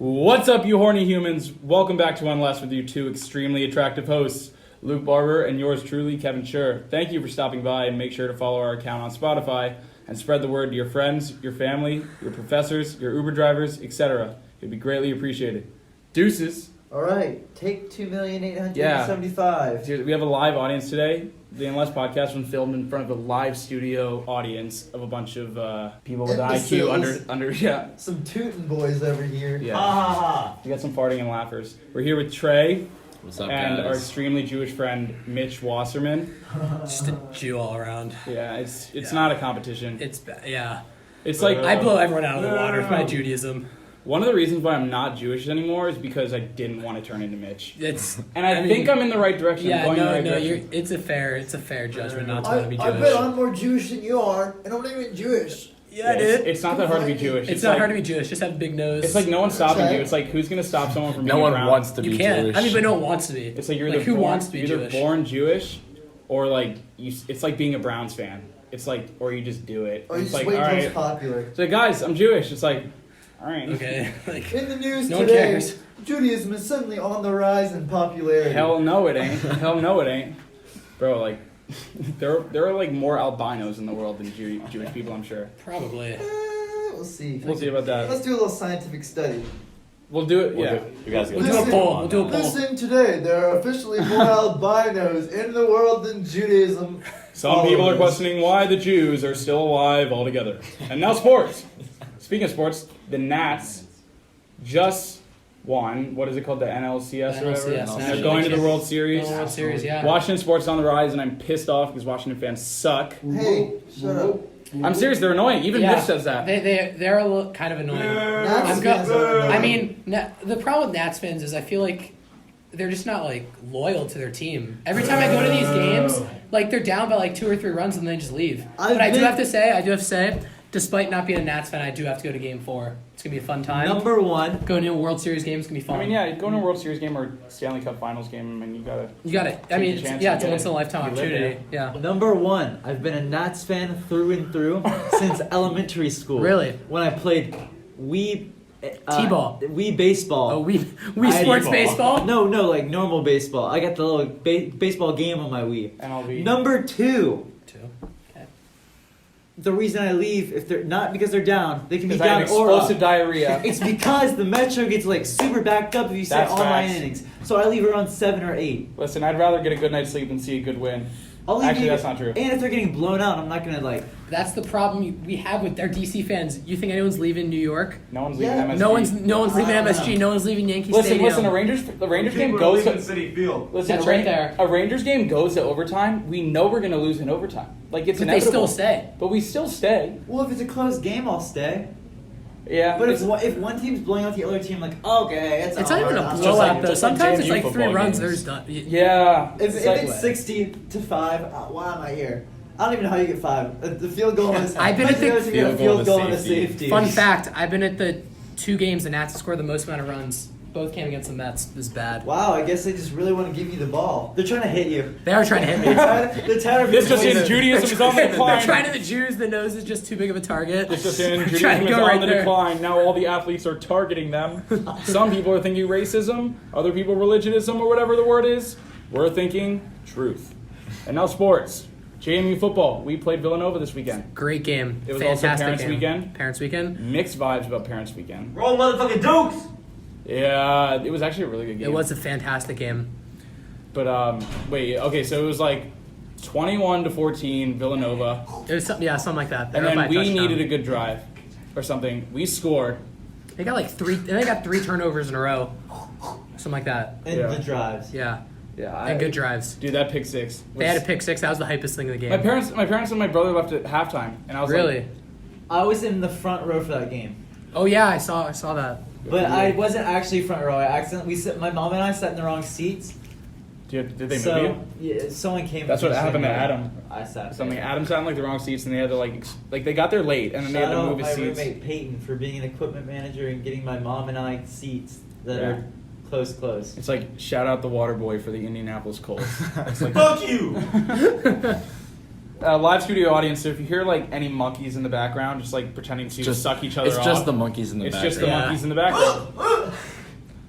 What's up, you horny humans? Welcome back to Unless with your two extremely attractive hosts, Luke Barber and yours truly, Kevin Schur. Thank you for stopping by, and make sure to follow our account on Spotify and spread the word to your friends, your family, your professors, your Uber drivers, etc. It'd be greatly appreciated. Deuces. All right, take 2,875. Dude, we have a live audience today. The Unless podcast was filmed in front of a live studio audience of a bunch of people with an IQ under yeah. Some tootin' boys over here. Yeah. Ha ha ha. We got some farting and laughers. We're here with Trey. What's up, and guys? our extremely Jewish friend Mitch Wasserman. Just a Jew all around. Yeah, it's not a competition. It's yeah. It's like I blow everyone out of the water with my Judaism. One of the reasons why I'm not Jewish anymore is because I didn't want to turn into Mitch. And I think I'm in the right direction. Yeah, I'm going in the right direction. it's a fair judgment not to want to be Jewish. I bet I'm more Jewish than you are, and I'm not even Jewish. Yeah, dude. It's not that hard to be Jewish. It's not hard to be Jewish. Just have a big nose. It's like no one's stopping you. It's like who's gonna stop someone from being No one brown? wants to be you can't. Jewish. I mean, but no one wants to be. It's like you're like, either who born, wants to be you're Jewish? either born Jewish, or like you. It's like being a Browns fan. It's like, or you just do it. Or you It's just like, wait all till right. it's popular. It's like, guys, I'm Jewish. It's like, all right. Okay. Like, In the news no one today, cares. Judaism is suddenly on the rise in popularity. Hell no, it ain't. Hell no, it ain't. Bro, like, there are like more albinos in the world than Jewish people, I'm sure. probably. We'll see. We'll see about that. Let's do a little scientific study. We'll do it, yeah. You guys We'll do a poll. We'll do a poll. Listen today, there are officially more albinos in the world than Judaism. Some people are questioning why the Jews are still alive altogether. And now sports. Speaking of sports, the Nats just won. What is it called? The NLCS or whatever? NLCS, They're going to the World Series. World Series, yeah. Washington sports on the rise, and I'm pissed off because Washington fans suck. Hey, shut up. I'm serious, they're annoying. Even Mitch says that. They're a little kind of annoying. Nats fans are annoying. I mean, the problem with Nats fans is I feel like they're just not like loyal to their team. Every time I go to these games, like they're down by like 2 or 3 runs and they just leave. But I do have to say, despite not being a Nats fan, I do have to go to Game 4. It's gonna be a fun time. Number one. Going to a World Series game is gonna be fun. I mean, yeah, going to a World Series game or Stanley Cup Finals game, I mean, you got it. I mean, Take the chance it's to a get once it. in a lifetime You live opportunity. Yeah. Number one, I've been a Nats fan through and through since elementary school. Really? When I played Wii T-ball. Wii baseball. Oh, we I- sports baseball. No, like normal baseball. I got the little baseball game on my Wii. MLB. Number two, 2. the reason I leave if they're not because they're down, they can be Because I have down or explosive up. diarrhea. It's because the Metro gets like super backed up if you stay That's all 9 facts. innings. So I leave around 7 or 8. Listen, I'd rather get a good night's sleep than see a good win. I'll leave Actually, you- that's not true. And if they're getting blown out, I'm not gonna like. That's the problem we have with their DC fans. You think anyone's leaving New York? No one's leaving Yeah. MSG. No one's leaving I don't MSG. know. No one's leaving Yankee Listen, Stadium. the Rangers game People are goes leaving to City Field. listen. That's a right there. A Rangers game goes to overtime. We know we're gonna lose in overtime. Like it's But they inevitable. still stay. But we still stay. Well, if it's a close game, I'll stay. Yeah. But it's- if one team's blowing out the other team, like okay, It's not even a blowout. blowout though. just like Sometimes it's JMU like 3 football runs. games. There's done. yeah. If It's like- it's 60-5, why am I here? I don't even know how you get 5. The field goal is. I've been at the you get a field goal and a safety. Fun fact: I've been at the 2 games the Nats scored the most amount of runs. Both came against the Mets. It was bad. Wow, I guess they just really want to give you the ball. They're trying to hit you. They are trying to hit me. They're tired of This just being in, poisoned. Judaism is on the They're decline. trying to the Jews. The nose is just too big of a target. This just in, Trying Judaism to is go on right the there. decline. Now all the athletes are targeting them. Some people are thinking racism. Other people religionism or whatever the word is. We're thinking truth. And now sports. JMU football. We played Villanova this weekend. Great game. It was also Fantastic Parents' game. Weekend. Parents' weekend. Mixed vibes about Parents' Weekend. Roll motherfucking Dukes! Yeah, it was actually a really good game. It was a fantastic game. But wait, okay, so it was like 21-14 Villanova, It was something like that. and then we needed a good drive or something. We scored. They got like 3. They got 3 turnovers in a row. Something like that. And Yeah. the drives. Yeah. Yeah, And good drives. Dude, that pick six. They had a pick 6. That was the hypest thing of the game. My parents and my brother left at halftime, and I was Really? like, I was in the front row for that game. Oh yeah, I saw that. But I wasn't actually front row. I accidentally my mom and I sat in the wrong seats. did they move So you? yeah, someone came. That's and what happened to said, Adam. I sat. Something. there. Adam sat in like the wrong seats, and they had to like they got there late, and then they Shout had to out move his my seats. roommate Peyton for being an equipment manager and getting my mom and I seats that Yeah. are close. It's like shout out the water boy for the Indianapolis Colts. It's like, Fuck you! live studio audience, so if you hear like any monkeys in the background, just like pretending to just- suck each other It's off. just the monkeys in the It's background. just the Yeah. monkeys in the background.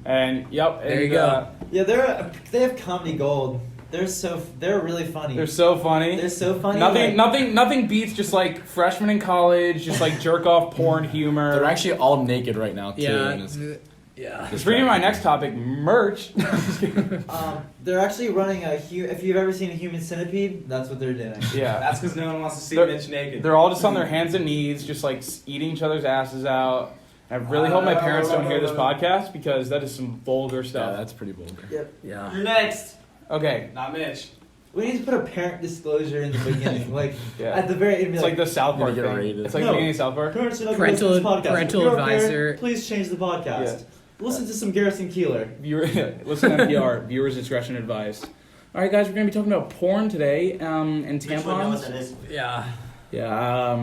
And yep. There you go. Yeah, they have comedy gold. They're really funny. They're so funny. They're so funny. Nothing beats just like freshmen in college, just like jerk off porn humor. They're actually all naked right now too. Yeah. and it's- Yeah. It's bringing my next topic, merch. They're actually running if you've ever seen a human centipede, that's what they're doing. Yeah. That's because no one wants to see They're- Mitch naked. They're all just on their hands and knees, just like eating each other's asses out. And I really hope my parents don't hear this podcast because that is some vulgar Yeah, stuff. that's pretty vulgar. Yep. Yeah. You're next. Okay. Not Mitch. We need to put a parent disclosure in the beginning, like Yeah. at the very end. It's like the South Park Gonna get thing. rated. It's like No. the beginning of South Park. Parents are not Parental- listening to this podcast. parental If you're a parent, advisor. please change the podcast. Yeah. Listen to some Garrison Keeler. Listen to NPR. Viewers discretion advised. All right, guys, we're gonna be talking about porn today, and tampons. Yeah. Yeah.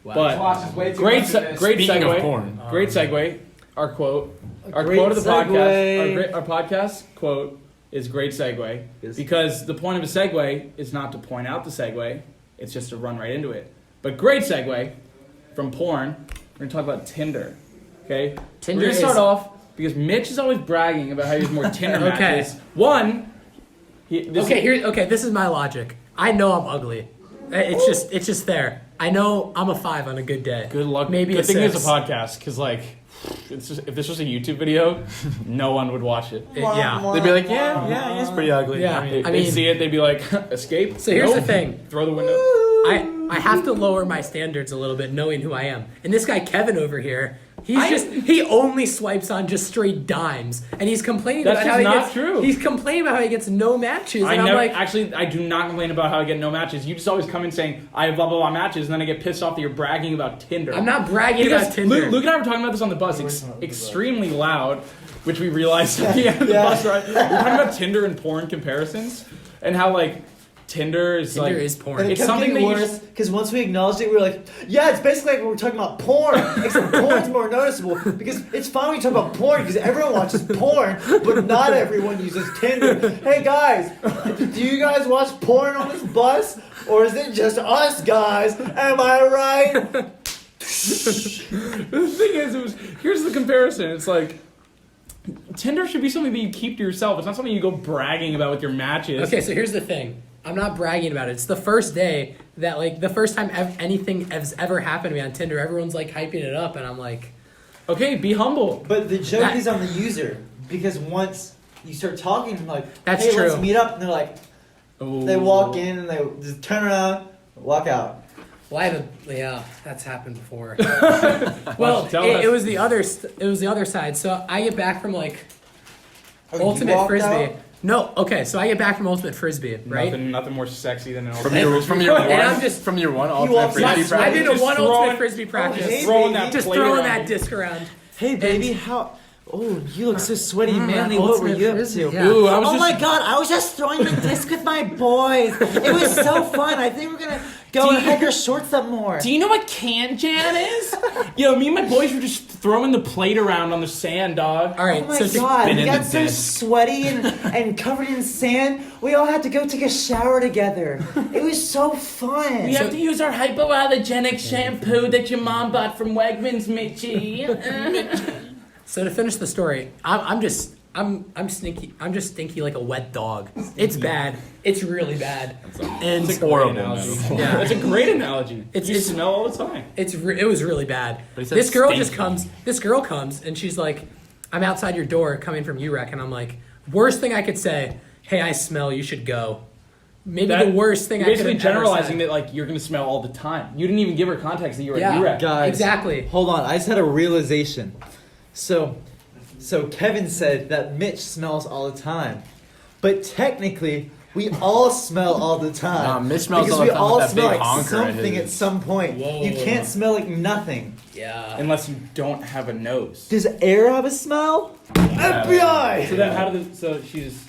Wow. But Watch is way too great, much of this. great Speaking segue. of porn, Great segue. Our quote. Our great quote of the segue. podcast. Our podcast quote is great segue Yes. because the point of a segue is not to point out the segue; it's just to run right into it. But great segue from porn. We're gonna talk about Tinder. Okay. Tinder We're gonna start is- off because Mitch is always bragging about how he has more Tinder Okay. matches. One. This is my logic. I know I'm ugly. It's just there. I know I'm a 5 on a good day. Good luck. Maybe Good a thing 6. there's a podcast because like, if this was a YouTube video, no one would watch it. Yeah. they'd be like, yeah, he's pretty ugly. Yeah. They'd I mean- see it, they'd be like, escape. So here's Nope. the thing. Throw the window. I have to lower my standards a little bit, knowing who I am. And this guy Kevin over here, he only swipes on just straight dimes, and he's complaining That's about how just he not gets. true. He's complaining about how he gets no matches, and I I'm never like, actually. I do not complain about how I get no matches. You just always come in saying I have blah blah blah matches, and then I get pissed off that you're bragging about Tinder. I'm not bragging because about Tinder. Luke and I were talking about this on the bus, extremely loud, which we realized at the end of the bus ride. We were talking about Tinder and porn comparisons, and how like Tinder is Tinder is porn. And it It's kept something getting that you worse because once we acknowledged it, we were like, yeah, it's basically like we're talking about porn, except porn's more noticeable because it's fine when you talk about porn because everyone watches porn, but not everyone uses Tinder. Hey guys, do you guys watch porn on this bus, or is it just us guys? Am I right? The thing is, here's the comparison. It's like Tinder should be something that you keep to yourself. It's not something you go bragging about with your matches. Okay, so here's the thing. I'm not bragging about it. It's the first day that, like, the first time anything has ever happened to me on Tinder. Everyone's, like, hyping it up, and I'm like... Okay, be humble. But the joke is on the user because once you start talking, like, That's hey, true. let's meet up, and they're like, they walk in and they just turn around, walk out. Well, that's happened before. Well, tell us. it was the other side. So I get back from, like, Oh, you Ultimate walked Frisbee. out? No, okay, so I get back from Ultimate Frisbee, right? Nothing more sexy than an From your one, And I'm just- from your one walks ultimate out. frisbee Yes, I've practice. been to Just one throwing- Ultimate Frisbee practice. hey, throwing baby. that Just plate throwing around. that disc around. Hey baby, how? Oh, you look so sweaty and manly. Ultimate What were you up Frisbee, to? yeah. Ooh, I was Oh just, my god, I was just throwing the disc with my boys. It was so fun. I think we're gonna go and hike our shorts up more. Do you know what can jam is? Yo, me and my boys were just throwing the plate around on the sand, dog. All right, Oh my so god, spin we in got the so disc. sweaty and covered in sand. We all had to go take a shower together. It was so fun. We have to use our hypoallergenic shampoo that your mom bought from Wegmans, Mitchie. So to finish the story, I'm stinky. I'm just stinky like a wet dog. It's bad. It's really bad. And It's a horrible great analogy. metaphor. Yeah. It's a great analogy. It's- You it's- smell all the time. it was really bad. But he said This girl stinky. This girl comes and she's like, I'm outside your door coming from UREC, and I'm like, worst thing I could say, hey, I smell. You should go. Maybe the worst thing I You're could basically have ever generalizing said. that like you're gonna smell all the time. You didn't even give her context that you were Yeah. at UREC. Guys, Exactly. Hold on, I just had a realization. So Kevin said that Mitch smells all the time, but technically we all smell all the time. Nah, Mitch smells because all the we time all with that smell big like honker of something his. at some point. Whoa. You can't smell like nothing. Yeah. Unless you don't have a nose. Does air have a smell? FBI. So then how did she's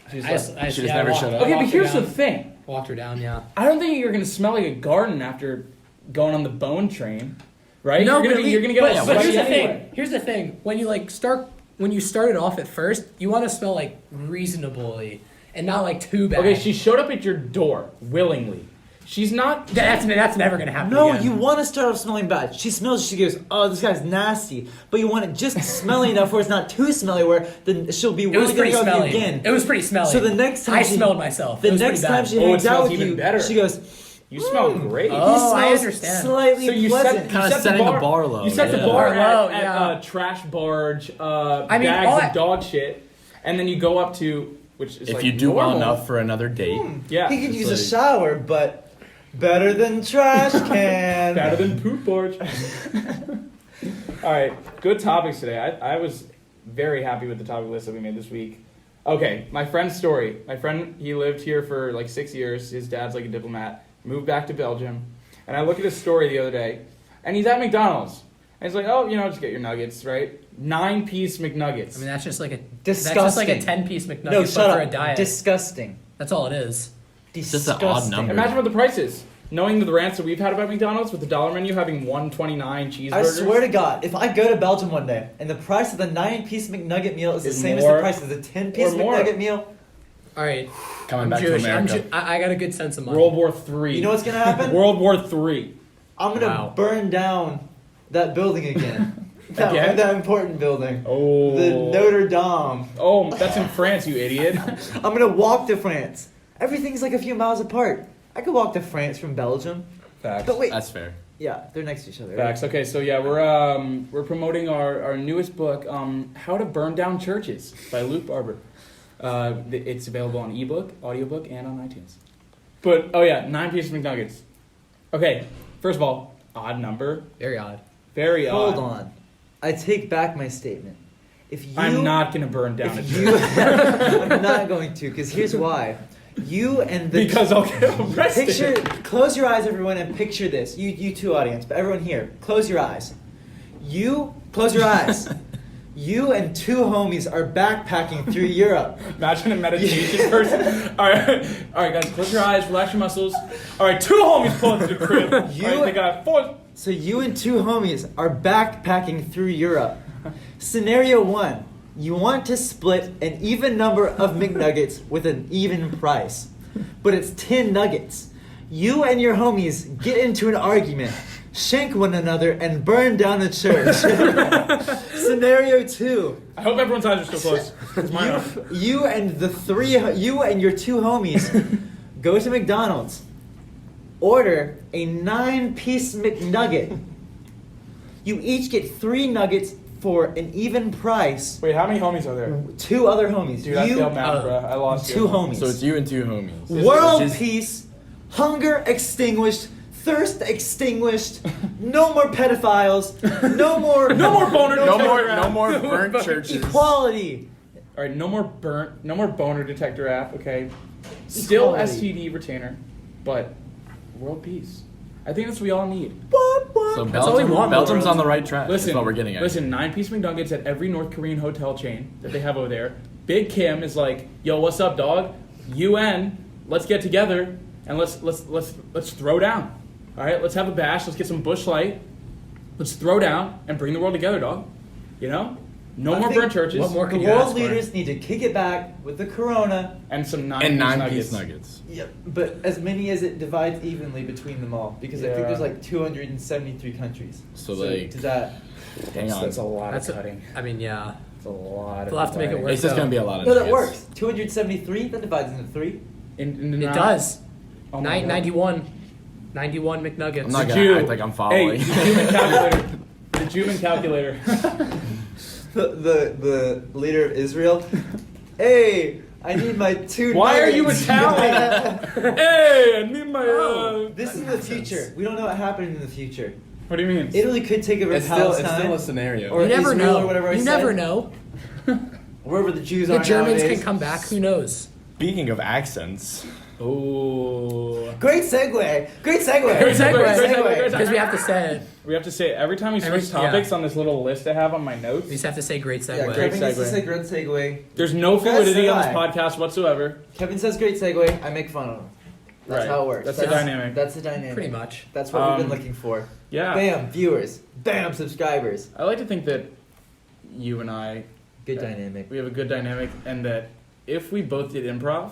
I like, just She just never shut up. okay, but walked her here's the down. thing. Walked her down, yeah. I don't think you're gonna smell like a garden after going on the bone train, right? No, you're gonna get all but here's sweaty the anyway. thing. Here's the thing. When you started off at first, you want to smell like reasonably and not like too bad. Okay, she showed up at your door willingly. She's not. That's never gonna happen. No, again. you want to start off smelling bad. She smells. She goes, "Oh, this guy's nasty." But you want it just smelly enough where it's not too smelly, where then she'll be It was willing to pretty go with you smelly. again. It was pretty smelly. So the next time I she- smelled myself. The It was next pretty time bad. she Oh, it hangs out smells with even you, better. she goes, You smell great. Oh, I "He smells understand. slightly So you pleasant." set, Kinda you set setting the the bar, bar low. You set the Yeah. bar Low, at yeah. trash barge, I mean, bags all of dog shit, and then you go up to which is If like you do well normal. enough for another date, Yeah, He could use a like- shower, but better than trash can. better than poop barge. All right, good topics today. I was very happy with the topic list that we made this week. Okay, my friend's story. My friend, he lived here for like 6 years. His dad's like a diplomat. Moved back to Belgium. And I looked at his story the other day, and he's at McDonald's. And he's like, oh, just get your nuggets, right? 9-piece McNuggets. I mean, that's just like a Disgusting. That's just like a 10-piece McNugget No, but shut for up. a diet. Disgusting. That's all it is. It's just an odd number. Imagine what the price is. Knowing the rants that we've had about McDonald's with the dollar menu having 129 cheeseburgers. I swear to God, if I go to Belgium one day and the price of the 9-piece McNugget meal is the Is same as more the price of the 10-piece or more. McNugget meal, All right. Coming I'm back Jewish. to America. I got a good sense of money. World War III. you know what's gonna happen? World War III. I'm gonna Wow. burn down that building again. Again? that important building. Oh. The Notre Dame. Oh, that's in France, you idiot. I'm gonna walk to France. Everything's like a few miles apart. I could walk to France from Belgium. Facts. But wait, That's fair. yeah, they're next to each other. Facts. Okay, so yeah, we're promoting our newest book, How to Burn Down Churches by Luke Barber. It's available on ebook, audiobook, and on iTunes. But oh yeah, 9-piece McNuggets. Okay, first of all, odd number, Very odd. very odd. Hold on. I take back my statement. If you, I'm not gonna burn down a if church you, I'm not going to, because here's why. You and the because I'll get arrested. picture. Close your eyes, everyone, and picture this. You two audience, but everyone here, close your eyes. You close your eyes. You and 2 homies are backpacking through Europe. Imagine a meditation person. All right, guys, close your eyes, relax your muscles. All right, 2 homies pull into the crib. All right, they got 4. So you and 2 homies are backpacking through Europe. Scenario 1. You want to split an even number of McNuggets with an even price. But it's 10 nuggets. You and your homies get into an argument, shank one another, and burn down a church. Scenario 2. I hope everyone's eyes are still closed. 'Cause mine are. You and your 2 homies go to McDonald's. Order a 9-piece McNugget. You each get 3 nuggets for an even price. Wait, how many homies are there? 2 other homies. Dude, I failed math, bro. I lost 2 you. homies. So it's you and 2 homies. World Which is- peace, hunger extinguished, thirst extinguished, no more pedophiles, no more No more boner No detector more, app. no more burnt churches. equality. All right, no more boner detector app. Okay, still Equality. STD retainer, but world peace. I think that's what we all need. So That's all we want, Belgium's bro. on the right track. Listen, That's what we're getting at. Listen, 9-piece McNuggets at every North Korean hotel chain that they have over there. Big Kim is like, yo, what's up, dog? UN, let's get together and let's throw down. All right, let's have a bash. Let's get some Busch Light. Let's throw down and bring the world together, dog. You know, no I more think- burnt churches. What more The can you world ask for? leaders need to kick it back with the corona. And some 9-piece and 9-piece nuggets. nuggets. Yep. But as many as it divides evenly between them all, because I think Yeah. there's like 273 countries. So, like- to that. Hang on. That's a lot That's of cutting. I mean, yeah. That's a lot of They'll have to make it dividing. work. It's just going to be a lot of No, that nuggets. works. 273 that divides into 3. In It does. Oh my God. 91 McNuggets. I'm not The going Jew- to act like I'm Hey, following. the human calculator. The human calculator. The leader of Israel. Hey, I need my 2 Why are you nuggets. Italian? Hey, I need my. This is the future. We don't know what happened in the future. What do you mean? Italy could take over It's still Palestine. a scenario. Or You never Israel know. or whatever I you said. never know. Wherever the Jews The are Germans nowadays. can come back. Who knows? Speaking of accents, Oh. Great segue. Great segue. Great segue. Great segue. Because we have to say it. We have to say it every time we Every- switch topics on this little list I have on my notes. We just have to say great segue. Yeah, Great Kevin needs to segue. say great segue. There's no Great fluidity on this segue. podcast whatsoever. Kevin says great segue. I make fun of him. That's Right. how it works. That's the dynamic. That's the dynamic. Pretty much. That's what we've been Um, looking for. Yeah. Bam, viewers. Bam, subscribers. I like to think that you and I, Good dynamic. we have a good dynamic, and that if we both did improv,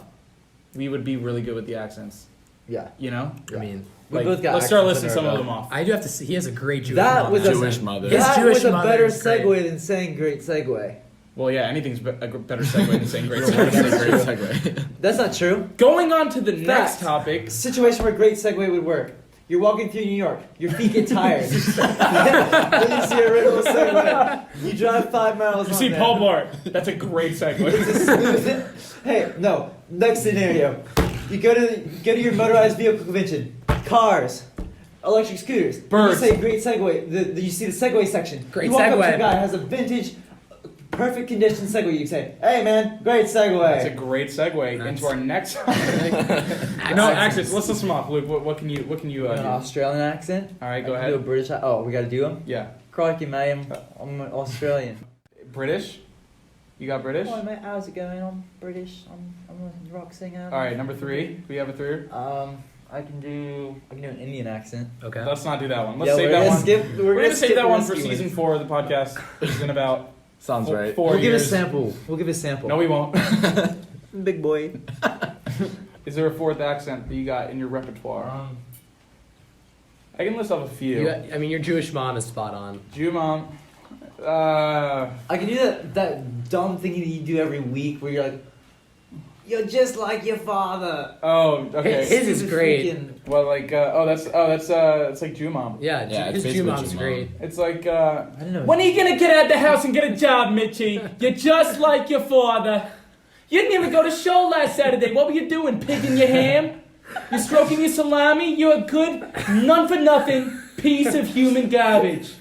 we would be really good with the accents. Yeah. You know? I mean, We both got let's start accents listing in some our of them belt. off. I do have to see. He has a great Jewish That mom. was a Jewish mother. His That Jewish was a mother better is great. segue than saying great segue. Well, yeah, anything's a better segue than saying great Great segue. segue. That's not true. Going on to the next Fact. topic. Situation where great segue would work. You're walking through New York. Your feet get tired. Then you see a regular segue. You drive 5 miles. You on see that. Paul Blart. That's a great segue. Hey, no. Next scenario. You go to your motorized vehicle convention. Cars. Electric scooters. Birds. You say great segue. You see the segue section. Great you walk up to segue. a guy who has a vintage, perfect condition segue. You say, "Hey man, great segue." That's a great segue into our next topic. No, accents. Let's list them off. Luke, what can you do? An Australian accent. All right, go I can do a ahead. British. Oh, we gotta do them. Yeah. Crikey, mate, I'm Australian. British? You got British? Hi mate, how's it going? I'm British. I'm a rock singer. All right, number 3. We have a 3. I can do an Indian accent. Okay. Let's not do that one. Let's Yeah, save we're that gonna one. skip. We're gonna save skip that the one for risky season one. 4 of the podcast, which is in about Sounds right. 4 We'll give a years. sample. We'll give a sample. No, we won't. Big boy. Is there a 4th accent that you got in your repertoire? I can list off a few. I mean, your Jewish mom is spot on. Jew mom. I can do that dumb thing that you do every week where you're like, "You're just like your father." Oh, okay. His is Stupid great. freaking- Well, like, it's like Jew mom. Yeah, Yeah, his it's Jew basically mom's Jew mom. great. It's like, I don't know. when are you gonna get out of the house and get a job, Mitchie? You're just like your father. You didn't even go to show last Saturday. What were you doing? Picking your ham? You're stroking your salami? You're a good, none for nothing piece of human garbage.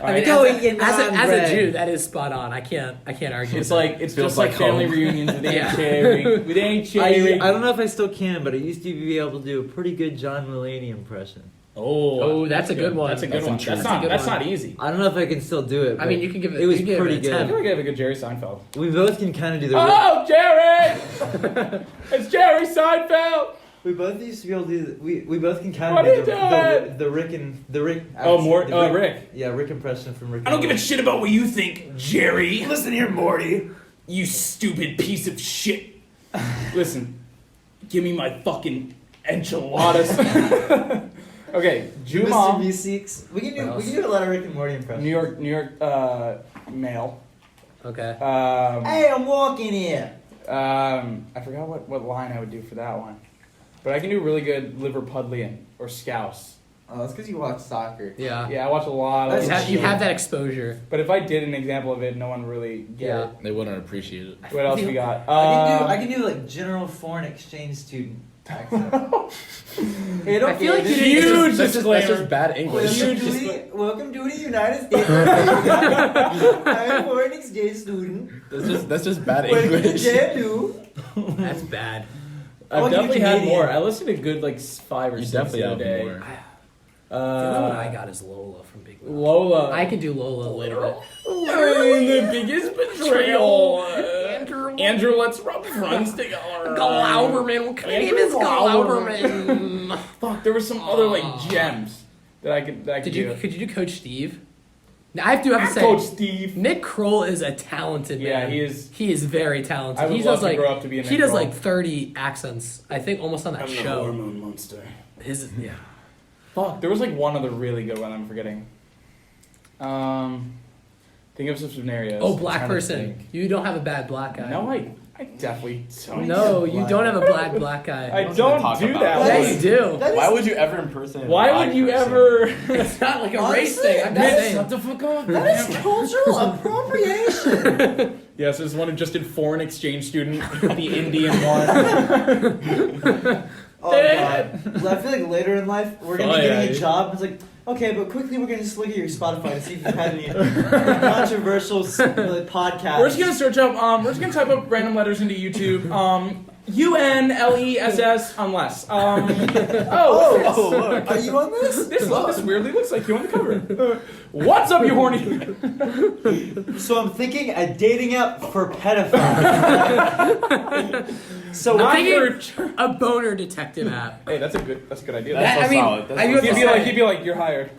I mean, Go as eat your a naan Jew, bread. that is spot on. I can't argue. It's with like it's Feels just like like family home. reunions with Aunt Yeah. Cherry. With Aunt I Cherry. don't know if I still can, but I used to be able to do a pretty good John Mulaney impression. Oh, that's a good one. That's a good That's one. intriguing. That's not. That's a good That's one. not easy. I don't know if I can still do it. I mean, but you can give it. It was you can give pretty it a good. I 10. feel like I have a good Jerry Seinfeld. We both can kind of do the. Oh, Jerry! It's Jerry Seinfeld. We both used to be able to do. We both can kind What of are you do doing? the Rick. Oh, accent, Rick. Yeah, Rick impression from Rick. I don't give a shit about what you think, Jerry. Listen here, Morty. You stupid piece of shit. Listen, give me my fucking enchiladas. Okay, Jew Mr. mom, V6. We can What else? do a lot of Rick and Morty impressions. New York male. Okay. Hey, I'm walking here. I forgot what line I would do for that one, but I can do really good Liverpudlian or Scouse. Oh, that's because you watch soccer. Yeah. Yeah, I watch a lot of. You have that exposure. But if I did an example of it, no one really get Yeah. it. They wouldn't appreciate it. What else we got? I can do like general foreign exchange student accent. Hey, I feel like you Huge didn't. That's disclaimer. just bad English. Welcome to the United States. I'm a foreign exchange student. That's just bad Welcome to English. JFU. That's bad. I've I'll give definitely you had Canadian. more. I listened to good like 5 or You 6 definitely the have other day. more. The only one I got is Lola from Big Mouth. Lola. I can do Lola a little bit. The biggest betrayal. Andrew. Andrew, let's rub friends together. Glauberman. What kind of name is Glauberman? Fuck, there were some other like gems that I could Could do. you do Coach Steve? Now, I do have to say, Coach Steve. Nick Kroll is a talented man. Yeah, he is. He is very talented. I would he love does to like grow up to be a he Nick does Kroll. like 30 accents. I think almost on that show. monster. His yeah. Fuck, there was like one other really good one I'm forgetting. Think of some scenarios. Oh, I'm black trying to person. think. You don't have a bad black guy. No, I definitely don't. No, you don't have a black guy. I Let's don't talk do about that. Yeah, it. you do. Why would you ever impersonate? a Why black would you person? ever? It's not like a race Honestly, thing. I'm just Shut saying. the fuck up. That is cultural appropriation. Yes, this is one who just did foreign exchange student, the Indian one. Oh god. I feel like later in life we're gonna Oh, be yeah, getting a yeah. job. It's like, okay, but quickly we're gonna just look at your Spotify to see if you've had any controversial podcasts. We're just gonna search up. We're just gonna type up random letters into YouTube. UNLESS unless. Oh, look. Are you on this? This weirdly looks like you on the cover. What's up, you horny? So I'm thinking a dating app for pedophiles. So Not I'm thinking for- a boner detective app. Hey, that's a good idea. That's so I mean, solid. That's I do so have to solid. He'd be like, you're hired.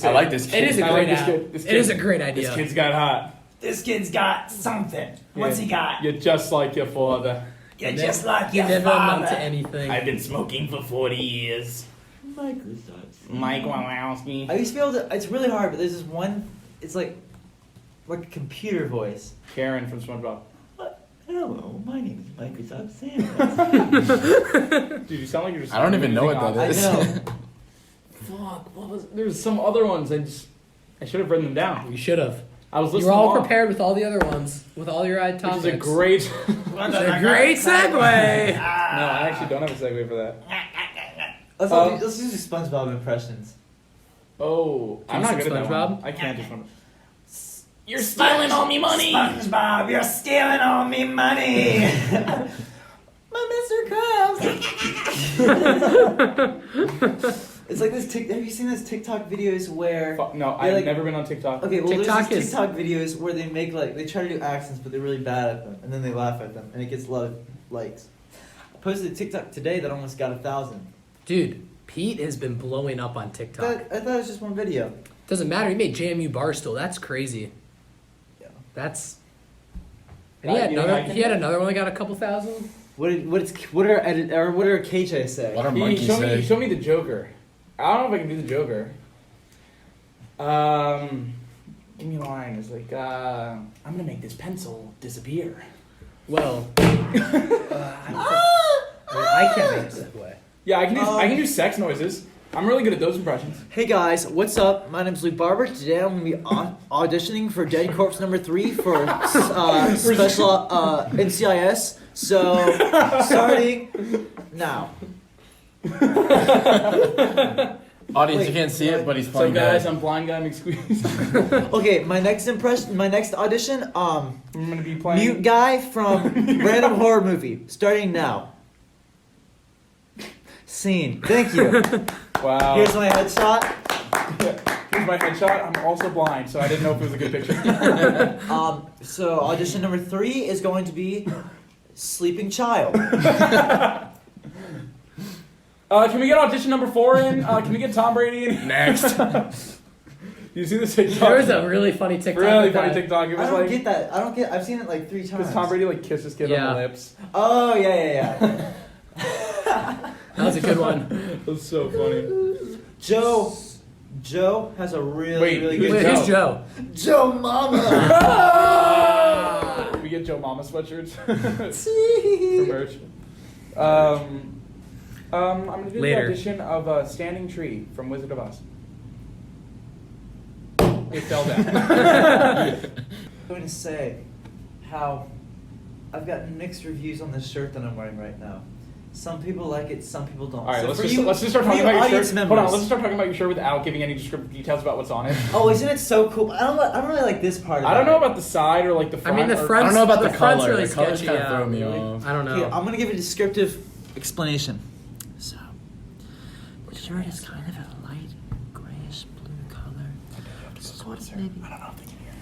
I like this kid. It is a I great like this app. kid. This It kid. is a great This idea. kid's got hot. this kid's got something. What's he got? You're just like your father. You're just like You your never amount to father. anything. I've been smoking for 40 years. Microsoft. Mike Wazowski. I used to be able to. It's really hard, but there's this one. It's like a computer voice. Karen from SpongeBob. Hello, my name is Microsoft Sam. Dude, you sound like you're just. I don't even know what that I is. know. Fuck. What was? There's some other ones. I should have written them down. You should have. I was You listening. were all along, prepared with all the other ones, with all your Which topics. is a great. It's a great segue. No, I actually don't have a segue for that. Let's use the SpongeBob impressions. Oh, Can I'm you not do good at that SpongeBob? one. I can't do SpongeBob. You're stealing all me money. SpongeBob, you're stealing all me money. My Mr. Krabs. It's like this. Have you seen those TikTok videos where? Fuck, no, They're I've like- never been on TikTok. Okay, well, TikTok there's is- these TikTok videos where they make they try to do accents, but they're really bad at them, and then they laugh at them, and it gets a lot of likes. I posted a TikTok today that almost got 1,000. Dude, Pete has been blowing up on TikTok. I thought it was just one video. Doesn't matter. He made JMU Barstool. That's crazy. Yeah. That's. Right, And he had you know, another. I can- He had another one that got a couple thousand. What did KJ say? What are He monkeys showed me say? the Joker. I don't know if I can do the Joker. Give me a line. It's like, I'm gonna make this pencil disappear. Well, I can't make it that way. Yeah, I can do sex noises. I'm really good at those impressions. Hey guys, what's up? My name's Luke Barber. Today I'm going to be auditioning for Dead Corpse number 3 for special NCIS. So, starting now. Audience, Wait, you can't see it, but he's So playing guys, dead. I'm blind guy McSqueeze. Okay, my next audition, I'm gonna be playing. mute guy from random horror movie. Starting now. Scene. Thank you. Wow. Here's my headshot. Here's my headshot. I'm also blind, so I didn't know if it was a good picture. So audition number 3 is going to be sleeping child. Can we get audition number 4 in? Can we get Tom Brady in? Next. You see this TikTok? There was a really funny TikTok. really with funny that. TikTok. It I was don't like, get that. I've seen it like 3 times. does Tom Brady like kiss his kid Yeah. on the lips? Oh yeah. That was a good one. That's so funny. Joe has a really Wait, really who's good. Wait, who's Joe? Joe Mama. We get Joe Mama sweatshirts for See? merch. I'm gonna do Later. the audition of Standing Tree from Wizard of Oz. It fell down. I'm going to say how I've gotten mixed reviews on this shirt that I'm wearing right now. Some people like it, some people don't. All right, So let's for just you- start for talking you about your audience shirt. members- Hold on, let's start talking about your shirt without giving any descriptive details about what's on it. Oh, isn't it so cool? I don't really like this part. I don't know it. about the side or like the I front. mean, the or- front. I don't know about the front's color. really The color's sketchy. kinda Yeah. throwing me off. I don't know. Okay, I'm gonna give a descriptive explanation. So, the shirt is kind of a light grayish blue color. Sort of maybe. I don't know if they can hear.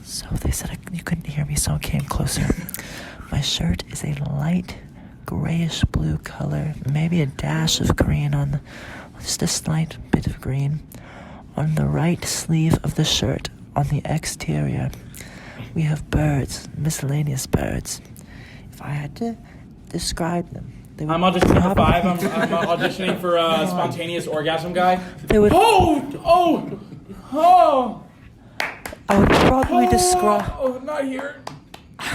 So they said you couldn't hear me, so I came closer. My shirt is a light grayish blue color, maybe a dash of green on just a slight bit of green. On the right sleeve of the shirt, on the exterior, we have birds, miscellaneous birds. If I had to describe them, they would I'm auditioning for probably- 5. I'm auditioning for spontaneous orgasm guy. They would. Oh! I would probably describe. Oh, not here.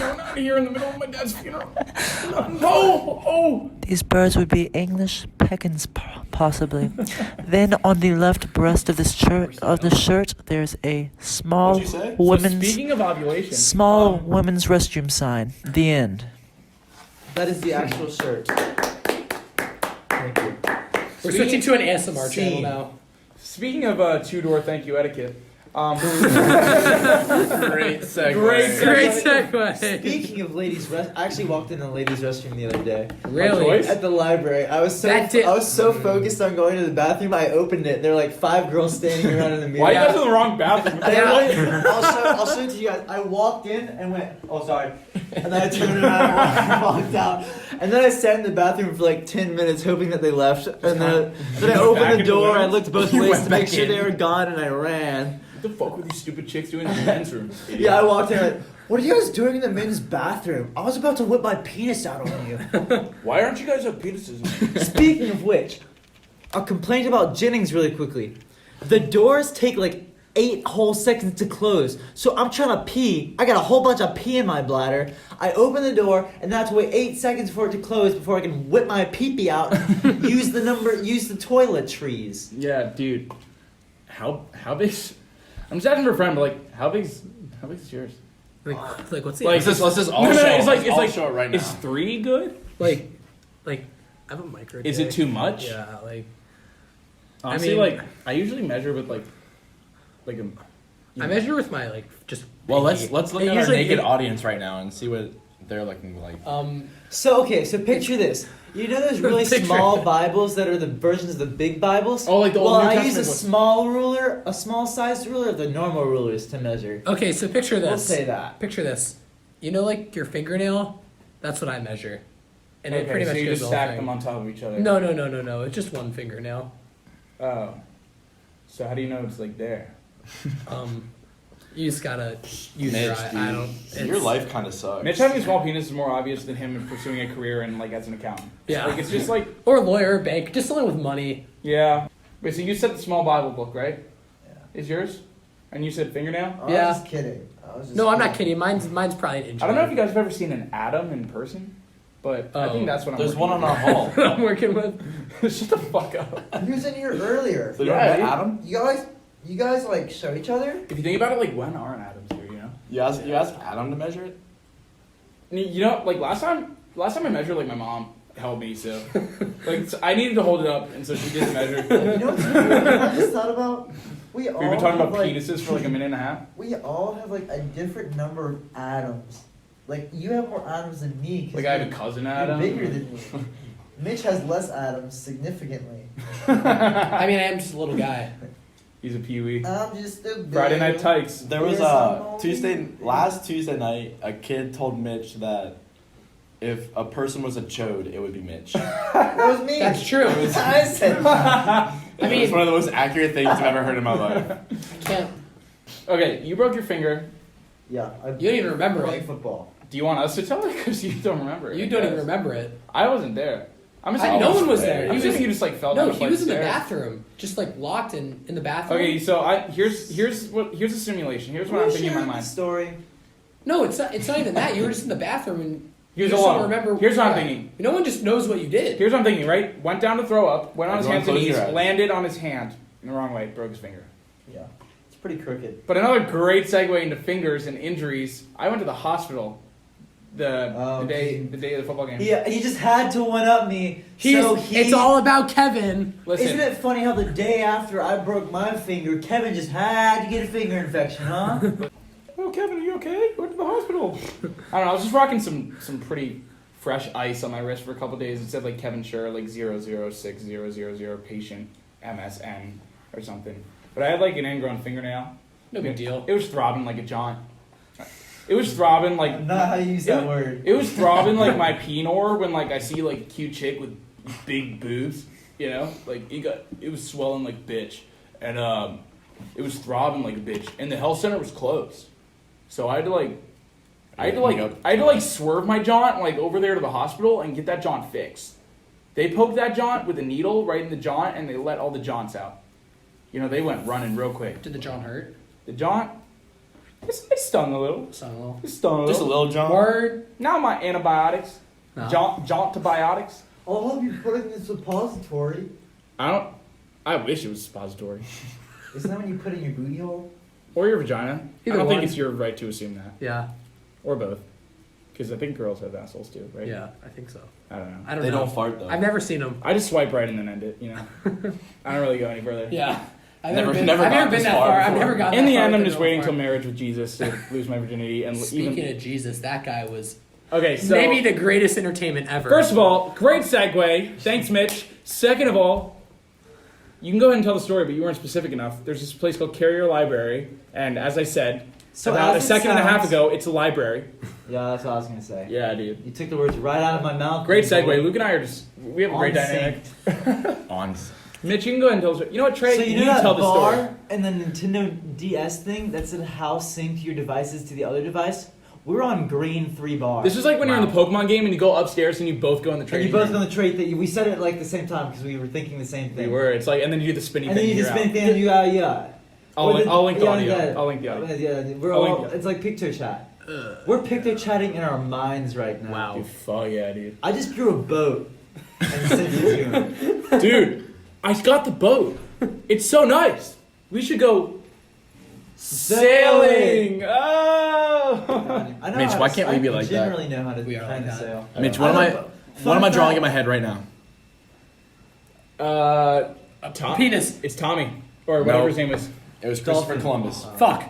No, not here in the middle of my dad's funeral. No! These birds would be English peckins, possibly. Then on the left breast of the shirt, there's a small What'd you say? So women's speaking of ovulation, women's restroom sign. The end. That is the actual shirt. Thank you. We're switching to an ASMR channel Scene. now. speaking of two-door thank you etiquette, Great segue. Great segue. Speaking of ladies' I actually walked in the ladies' restroom the other day. Really? choice? At the library. I was so focused on going to the bathroom, I opened it. There were like 5 girls standing around in the mirror. why are you guys in the wrong bathroom? I'll show it to you guys. I walked in and went, oh, sorry. And then I turned around and walked out. And then I sat in the bathroom for like 10 minutes hoping that they left. And then I went back opened the into door, I women's? looked both You ways went to make back sure in. they were gone, and I ran. What the fuck were these stupid chicks doing in the men's room? Yeah, I walked in like, what are you guys doing in the men's bathroom? I was about to whip my penis out on you. Why aren't you guys have penises? Speaking of which, a complaint about Jennings really quickly. The doors take like 8 whole seconds to close. So I'm trying to pee. I got a whole bunch of pee in my bladder. I open the door and I have to wait 8 seconds for it to close before I can whip my pee-pee out and use the toiletries. Yeah, dude. How big's? I'm just asking for a friend, but like, how big's yours? Like what's the Like, Let's just all No, show. it's like Let's all it's show it right Is now. 3 good? like I have a micro. Is it dick. too much? Yeah, like Honestly, mean- like I usually measure with like a. I measure with my just. Well, pinky. let's look It at our usually- naked it- audience right now and see what they're looking like. So picture this. You know those really Picture small it. Bibles that are the versions of the big Bibles? Oh, like the old well, New I Testament use a books. small ruler, a small sized ruler, the normal rulers to measure. Okay, so picture this. We'll say that. Picture this. You know, like your fingernail. That's what I measure, and it Okay, pretty so much you goes just the whole stack thing. them on top of each other. No. It's just one fingernail. Oh. So how do you know it's like there? You just gotta use Mitch, your eye. I don't. your it's- life kind of sucks. Mitch having a small penis is more obvious than him pursuing a career in like as an accountant. Yeah. Like it's just like Or lawyer, bank, just something with money. yeah. Wait, so you said the small Bible book, right? Yeah. Is yours? And you said fingernail? I Yeah. was just kidding. No, I'm not kidding. Mine's probably an inch. I don't know if you guys have ever seen an atom in person, but I Oh. think that's what I'm There's working one on our hall. I'm working with. with. Shut the fuck up. He was in here earlier. So you Yeah, met dude. Adam? You guys like show each other? If you think about it, like when aren't atoms here, you know? You asked Adam to measure it? You know, like last time I measured, like my mom helped me, so like so I needed to hold it up, and so she did measure. You know what's weird? I just thought about. We've We've been talking about like, penises for like a minute and a half. We all have like a different number of atoms. Like you have more atoms than me. 'Cause Like I have a you're- cousin you're Adam. bigger than me. Mitch has less atoms significantly. I mean, I am just a little guy. He's a peewee. I'm just a Friday night babe. tights. There was Yes, I'm last Tuesday night, a kid told Mitch that if a person was a chode, it would be Mitch. That was me. That's true. I said. It was one of the most accurate things I've ever heard in my life. Can't. Okay, you broke your finger. Yeah. You don't even remember playing it. football. Do you want us to tell it? Because you don't remember it. You don't even remember it. I wasn't there. I'm assuming No one was there. I'm He assuming was- you just like fell down. No, a he flight was in of the stairs. bathroom, just like locked in the bathroom. Okay, so here's a simulation. Here's what I'm thinking in my mind. Story. No, it's not even that. You were just in the bathroom and Here's you just all. don't remember. Here's what I'm yeah. thinking. No one just knows what you did. Here's what I'm thinking. Right, went down to throw up. Went on his Everyone hands and close knees. your eyes. Landed on his hand in the wrong way. Broke his finger. Yeah. It's pretty crooked. But another great segue into fingers and injuries. I went to the hospital the day of the football game. He just had to one up me. It's all about Kevin. Listen, Isn't it funny how the day after I broke my finger, Kevin just had to get a finger infection, huh? oh Kevin, are you okay? Went to the hospital. I don't know. I was just rocking some pretty fresh ice on my wrist for a couple days. It said like Kevin Schur, like 006000 patient MSN or something. But I had like an ingrown fingernail. No big deal. It was throbbing like a jaunt. It was throbbing like Not how you use that word. It was throbbing like my penor when like I see like a cute chick with big boobs, you know? Like it was swelling like bitch. And it was throbbing like a bitch. And the health center was closed. So I had to swerve my jaunt like over there to the hospital and get that jaunt fixed. They poked that jaunt with a needle right in the jaunt and they let all the jaunts out. You know, they went running real quick. Did the John hurt? The jaunt, it stung a little. Son of a little. It stung a Just a little. little John. Word. Now my antibiotics. No. Jauntibiotics. I'll have you put it in the suppository. I wish it was suppository. Isn't that when you put it in your booty hole? Or your vagina. Either I don't think one. it's your right to assume that. Yeah. Or both. Because I think girls have assholes too, right? Yeah, I think so. I don't know. I don't They know. don't fart though. I've never seen them. I just swipe right and then end it, you know? I don't really go any further. Yeah. I've Never been got that this far. far I've before. never got In that the far end, I'm to just go waiting far. till marriage with Jesus to lose my virginity. And Speaking even... of Jesus, that guy was Okay, so... maybe the greatest entertainment ever. First of all, great segue. Thanks, Mitch. Second of all, you can go ahead and tell the story, but you weren't specific enough. There's this place called Carrier Library, and as I said, So about a as it second and a half sounds- ago, it's a library. Yeah, that's what I was gonna say. Yeah, dude. You took the words right out of my mouth. Great segue. Luke and I are we have a great On dynamic. On. Mitch, you can go ahead and tell the story. You know what, Trey? So you know that tell the bar story. and the Nintendo DS thing that said how sync your devices to the other device? We're on green 3 bars. This was like when you're in the Pokemon game and you go upstairs and you both go in the and trade. you both on the trait that we said it like the same time because we were thinking the same thing. We were. It's like, and then you do the spinny And thing. then you you're just spin out. thing and you yeah. I'll link the audio. Yeah. I'll link the audio. Yeah, we're I'll all. link it. It's like picture chat. We're picture chatting in our minds right now. Wow. Dude, fuck yeah, dude. I just drew a boat and sent it to him. Dude, I got the boat. It's so nice. We should go sailing. Oh. I know Mitch, how why to- can't we be like I that? generally know how to We are kind like of that. sail. Mitch, I what am I? know, What am I fun drawing in fact. my head right now? Tom? Penis. It's Tommy. Or whatever No. his name is. It was Christopher Dolphin. Columbus. Fuck.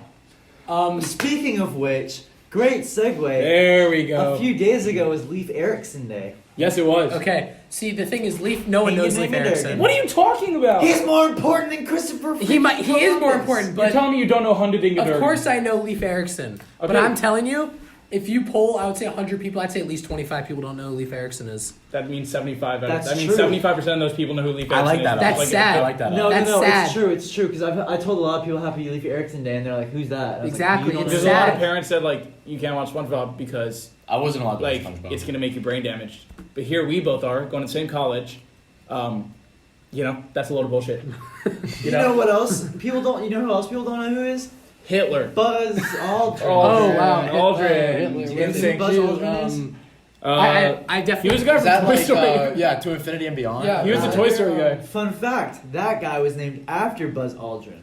Speaking of which, great segue. There we go. A few days ago was Leif Erikson Day. Yes, it was. Okay. See, the thing is, Leaf. No one He knows can Leif name it Erikson. Eric. What are you talking about? He's more important than Christopher. He is more Columbus. important, You're but telling me you don't know Hundedinga of course I know Leif Erikson. But Okay. I'm telling you, if you poll, I would say 100 people. I'd say at least 25 people don't know who Leif Erikson is. That means 75. That's that means true. 75% of those people know who Leif I Erikson like is. that. That's Like, sad. I like that. No, That's no, sad. it's true, because I told a lot of people Happy Leif Erikson Day, and they're like, "Who's that?" I was Exactly, Like, you don't There's know a lot sad. of parents that like you can't watch SpongeBob because I wasn't allowed to like watch SpongeBob. it's gonna make you brain damaged. But here we both are going to the same college. You know that's a load of bullshit. You know what else? People don't. You know who else people don't know who is? Hitler. Buzz Aldrin. Oh, wow. Aldrin. Hitler. Do you guys know who Insane. Buzz Aldrin is? I He definitely. was a guy Is from that Toy like Story. yeah, to infinity and beyond? Yeah. He was the Toy Story guy. Fun fact: that guy was named after Buzz Aldrin.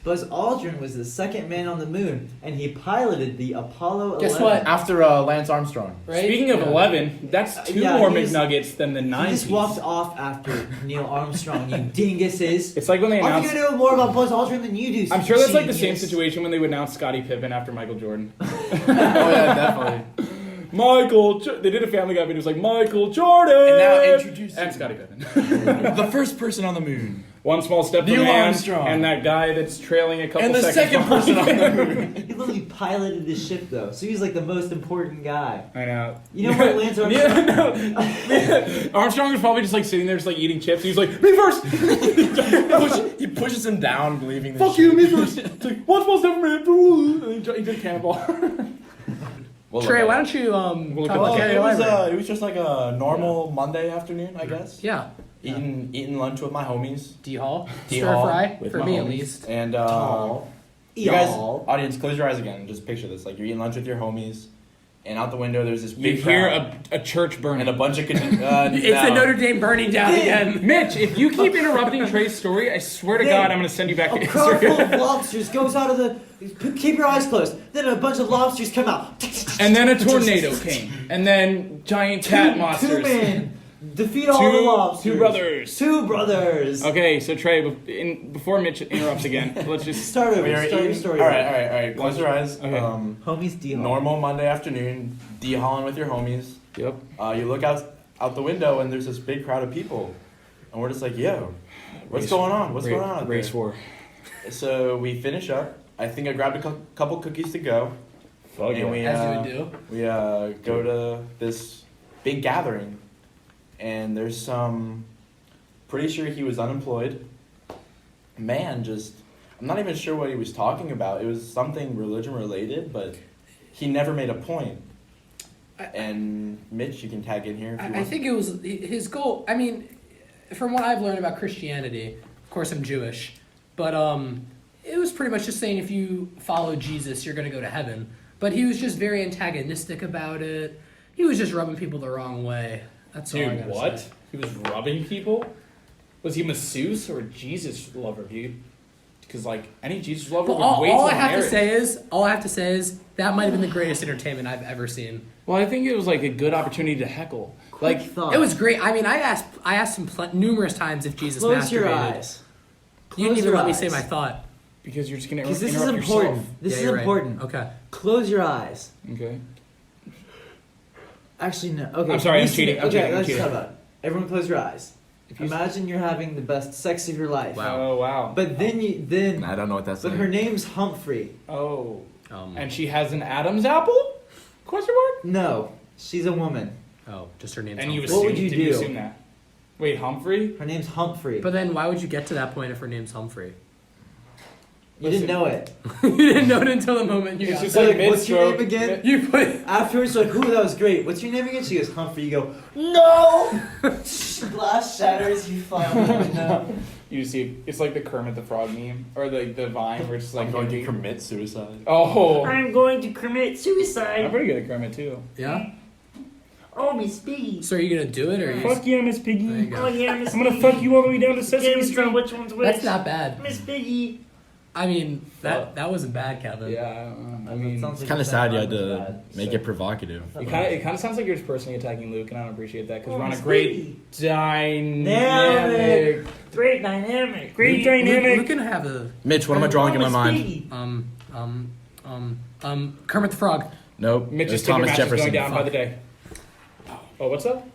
Buzz Aldrin was the second man on the moon, and he piloted the Apollo 11. Guess what? After Lance Armstrong. Right? Speaking of Yeah. 11, that's two Yeah, more he was- McNuggets than the 90s. He just walked off after Neil Armstrong, you dinguses. It's like when they I'm announced. gonna know more about Buzz Aldrin than you do. I'm sure that's like the same genius. situation when they would announce Scottie Pippen after Michael Jordan. Oh yeah, definitely. They did a Family Guy video. It was like Michael Jordan. And now introducing- and Scottie Pippen. The first person on the moon. One small step for Neil man, Armstrong. and that guy that's trailing a couple And the seconds. second person on behind the him. moon. He literally piloted the ship though, so he's like the most important guy. I know. You know what, Lance Armstrong? Yeah, no. Armstrong was probably just like sitting there, just like eating chips. He was like, "Me first." He pushes him down, believing this. Fuck you, me first. It's like one small step for man. And he did cannonball. We'll Trey, look why at don't you We'll look talk at about that. Gary Library? it was just like a normal Monday afternoon, I guess. Yeah. Eating lunch with my homies. D-Hall. Stir D-Hall fry, with for my me at homies. least. And Tall. you guys, Y'all. audience, close your eyes again and just picture this. Like you're eating lunch with your homies, and out the window there's this You big hear crowd a church burning. and a bunch of. It's the Notre Dame burning down again. Mitch, if you keep interrupting Trey's story, I swear to Then God, I'm going to send you back to A crowd full of Israel. lobsters goes out of the. Keep your eyes closed. Then a bunch of lobsters come out. And then a tornado came. And then giant cat Two monsters. men defeat all the lobsters. Two brothers. Two brothers. Okay, so Trey, before Mitch interrupts again, let's just... Start over. We are Start your eating. story. All right. Close your eyes. Okay. Homies D. Normal Monday afternoon, D-halling with your homies. Yep. You look out the window and there's this big crowd of people, and we're just like, yo, what's going on? What's going on out Race there? war. So we finish up. I think I grabbed a couple cookies to go. Fuck and we, As you would do. We go to this big gathering, and there's some, pretty sure he was unemployed, man just, I'm not even sure what he was talking about. It was something religion related, but he never made a point. And Mitch, you can tag in here if you I want. think it was his goal. I mean, from what I've learned about Christianity, of course I'm Jewish, but it was pretty much just saying if you follow Jesus, you're going to go to heaven. But he was just very antagonistic about it. He was just rubbing people the wrong way. That's all I Dude, gotta what? say. He was rubbing people? Was he masseuse or a Jesus lover, dude? Because, like, any Jesus lover Well, would wait all I till have marriage. to say is that might have been the greatest entertainment I've ever seen. Well, I think it was, like, a good opportunity to heckle. Like, thought. It was great. I mean, I asked him numerous times if Jesus Close masturbated. your eyes. You didn't Close even your let me eyes. say my thought. because you're just going to Because interrupt this is important. yourself. This Yeah, is you're right. important. Okay. Close your eyes. Okay. Actually, no. Okay. I'm sorry, I'm listen- cheating, I'm Okay, cheating, I'm let's cheating. talk about it. Everyone, close your eyes. If you- Imagine you're having the best sex of your life. Wow. Oh, wow. But then I don't know what that's but like. her name's Humphrey. Oh. And she has an Adam's apple? Question mark? No, she's a woman. Oh, just her name. And you What would assumed, you did you do? assume that? Wait, Humphrey? Her name's Humphrey. But then why would you get to that point if her name's Humphrey? You didn't know it. You didn't know it until the moment you It's got just there. like Like, what's your name mid-stroke. again? You put Afterwards, you're like, ooh, that was great. What's your name again? She goes, Humphrey. You go, no! Glass shatters, you fly out the window. You see, it's like the Kermit the Frog meme, or the Vine, where it's just like I'm going to thinking- commit suicide. Oh, I'm going to commit I'm suicide. pretty good at Kermit too. Yeah. Oh, Miss Piggy. So are you gonna do it or? Are you Fuck yeah, Miss There you Piggy. go. Oh yeah, Miss I'm gonna Piggy. fuck you all the way down to Sesame Can't tell Street. which one's which. That's not bad. Miss Piggy. I mean, that wasn't bad, Kevin. Yeah, I mean, Sounds It's kind of sad you had to bad. make it provocative. it kind of sounds like you're just personally attacking Luke, and I don't appreciate that because Oh, we're on a Miss great Piggy. dynamic. Great dynamic. Great Luke dynamic. can have a Mitch, what am I drawing in my Miss mind? Piggy. Kermit the Frog. Nope. Mitch's It's Tinder Thomas match is Jefferson. going down by the day. Oh, what's up?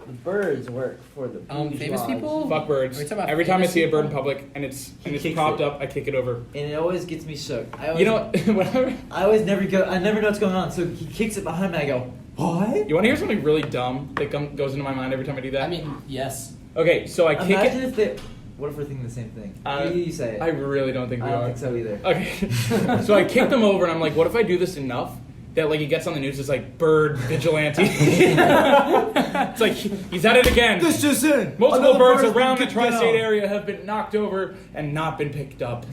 The birds work for the Famous bourgeois. people. Fuck birds. Are we talking about Every time I famous see a bird in people? public and it's kicks propped it. up, I kick it over. And it always gets me shook. I always, You know, whatever. I always never go. I never know what's going on. So he kicks it behind me. I go, what? You want to hear something really dumb that goes into my mind every time I do that? I mean, yes. Okay, so I kick Imagine it. if they. What if we're thinking the same thing? You say it. I really don't think we I don't are. think so either. Okay, so I kicked him over, and I'm like, what if I do this enough that like it gets on the news? It's like bird vigilante. It's like he's at it again. This just in. Multiple Another birds bird's been around the kicked tri-state down. area have been knocked over and not been picked up.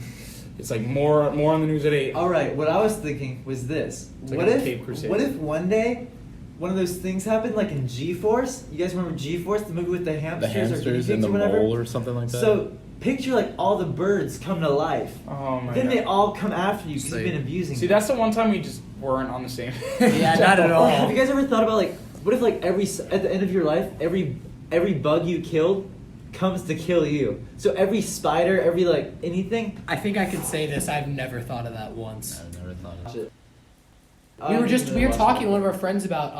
It's like more on the news at 8. All right. What I was thinking was this. It's like What on if? Cape Crusade. What if one day, one of those things happened like in G-Force? You guys remember G-Force, the movie with the The hamsters, or hamsters guinea in pigs the or whatever? mole or something like that. So picture like all the birds come to life. Oh my Then god. they all come after you because Same. you've been abusing See, them. that's the one time we just weren't on the same. Yeah, not at all. Or have you guys ever thought about like, what if like at the end of your life, every bug you killed comes to kill you? So every spider, every like anything. I think I can say this. I've never thought of that once. I never thought of Shit. We were talking to one of our friends about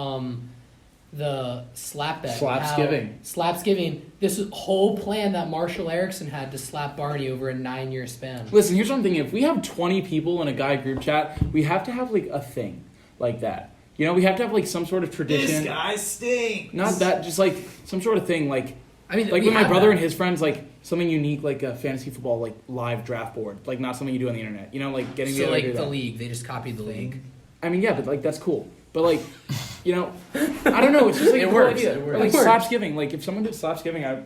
the slap bet. Slapsgiving. Slapsgiving. This whole plan that Marshall Erickson had to slap Barney over a 9-year span. Listen, here's what I'm thinking. If we have 20 people in a guy group chat, we have to have like a thing like that. You know, we have to have like some sort of tradition. This guy stinks. Not that, just like some sort of thing. Like I mean, like we with my have brother that. and his friends, like something unique, like a fantasy football like live draft board, like not something you do on the internet. You know, like getting So together to like do the that. league, they just copied the league. I mean, yeah, but like that's cool. But like, you know, I don't know. It's just like It a cool works, idea. it Or, works. like It works. slapsgiving. Like if someone did slapsgiving,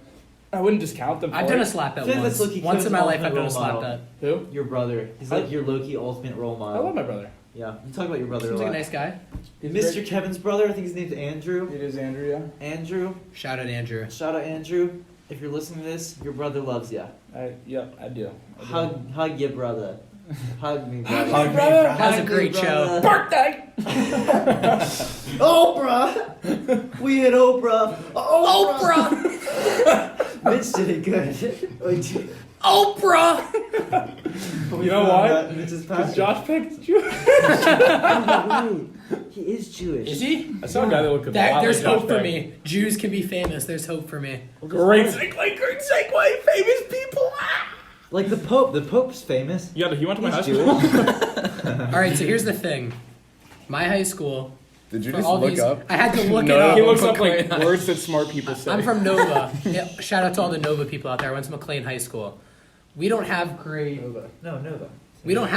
I wouldn't discount them. For I've done it. a slap bet I feel like once. that's Loki Once in my Kid's life, I've done a ultimate slap role bet. Who? Your brother. He's like your Loki ultimate role I model. love my brother. Yeah, you talk about your brother Seems a like a lot. nice guy. Mr. Kevin's brother, I think his name's Andrew. It is Andrew. Yeah. Andrew, Shout out Andrew. shout out Andrew. If you're listening to this, your brother loves ya. I do. I do. Hug your brother. Hug me, brother. Hug me, brother. That was a Hug me, great show. brother. Birthday. Oprah! We hit Oprah! Oprah! Mitch did it good. Oprah! You know why? Mitch is Because passionate. Josh picked Jewish. He is Jewish. Is he? I saw a guy that looked a lot There's like Josh hope for Peck. me. Jews can be famous. There's hope for me. Great segue. Great segue. Famous people. Like the Pope. The Pope's famous. Yeah, but he went to my high He's school. All right, so here's the thing. My high school. Did you for just all look these, up? I had to look it No, up. He looks up McLean. like words that smart people say. I'm from Nova. Yeah, shout out to all the Nova people out there. I went to McLean High School. We don't have great. No, Nova. We don't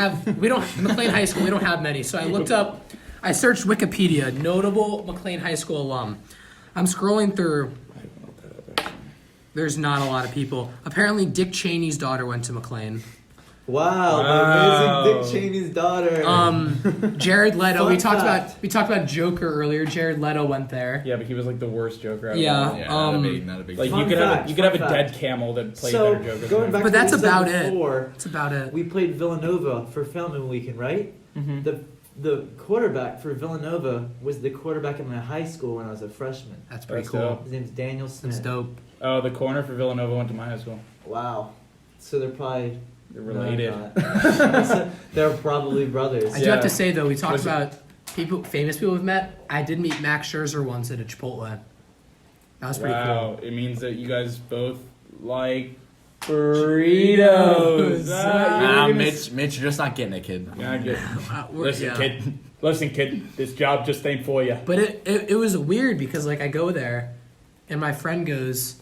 McLean High School. We don't have many. So I looked up. I searched Wikipedia, notable McLean High School alum. I'm scrolling through. There's not a lot of people. Apparently, Dick Cheney's daughter went to McLean. Wow, Wow. the amazing Dick Cheney's daughter. Jared Leto. Fun We talked fact. about Joker earlier. Jared Leto went there. Yeah, but he was like the worst Joker. Out of Yeah. all. Yeah, not a big Like Fun you could fact, have a fun dead fact. camel that played So, better Jokers. going than back him. But that's to what we said about it. before, That's about it. we played Villanova for filming weekend, right? Mhm. The quarterback for Villanova was the quarterback in my high school when I was a freshman. That's pretty That's cool. dope. His name's Daniel Smith. That's dope. Oh, the corner for Villanova went to my high school. Wow. So they're probably They're no, related. not. They're probably brothers. I do Yeah. have to say though, we talked Was it- about famous people we've met. I did meet Max Scherzer once at a Chipotle. That was pretty Wow, cool. it means that you guys both like burritos. Nah, Mitch, you're just not getting it, kid. Yeah, I get it. Listen, Yeah. kid. Listen, kid. This job just ain't for you. But it was weird because like I go there, and my friend goes,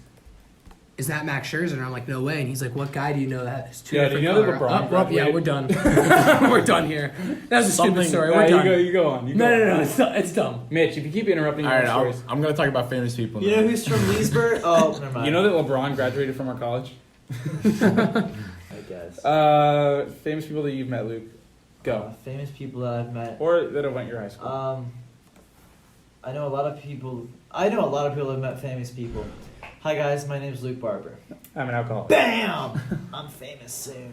is that Max Scherzer? And I'm like, no way. And he's like, what guy do you know that has two Yeah, do different you know that color? LeBron Oh, well, yeah, graduated? we're done. We're done here. That was a stupid story. We're done. You go on. No. It's dumb. Mitch, if you keep interrupting All your right, stories. I'm gonna talk about famous people. You now. know who's from Leesburg? Oh, never mind. You know that LeBron graduated from our college? I guess. Famous people that you've met, Luke. Go. Famous people that I've met. Or that have went your high school. I know a lot of people. I know a lot of people that have met famous people. Hi guys, my name's Luke Barber. I'm an alcoholic. Bam! I'm famous soon.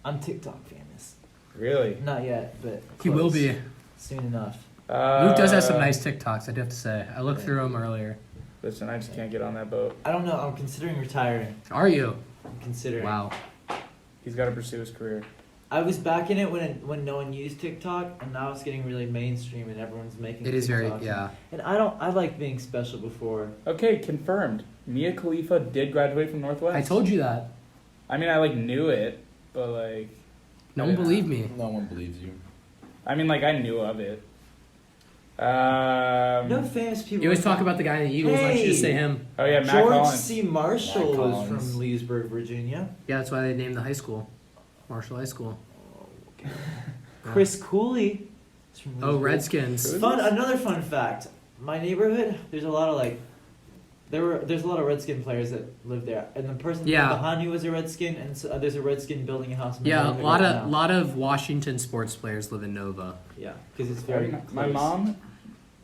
I'm TikTok famous. Really? Not yet, but He will be. soon enough. Luke does have some nice TikToks, I do have to say. I looked through them earlier. Listen, I just can't get on that boat. I don't know. I'm considering retiring. Are you? I'm considering. Wow. He's got to pursue his career. I was back in it when no one used TikTok, and now it's getting really mainstream, and everyone's making. It is very, TikToks. yeah. And I like being special before. Okay, confirmed. Mia Khalifa did graduate from Northwest. I told you that. I mean, I knew it, but No one believed me. No one believes you. I mean, I knew of it. No famous people. You always talk about the guy in the Eagles. Why don't you just say him? Oh yeah, Matt George Collins. C. Marshall Matt was Collins. from Leesburg, Virginia. Yeah, that's why they named the high school Marshall High School. Chris Cooley is from Oh, Leesburg. Redskins. Another fun fact. My neighborhood, there's a lot of there's a lot of Redskin players that live there, and the person Yeah. behind you was a Redskin, and so, there's a Redskin building a house. in my Yeah, a neighborhood lot right of now. lot of Washington sports players live in Nova. Yeah, because it's very. My close. mom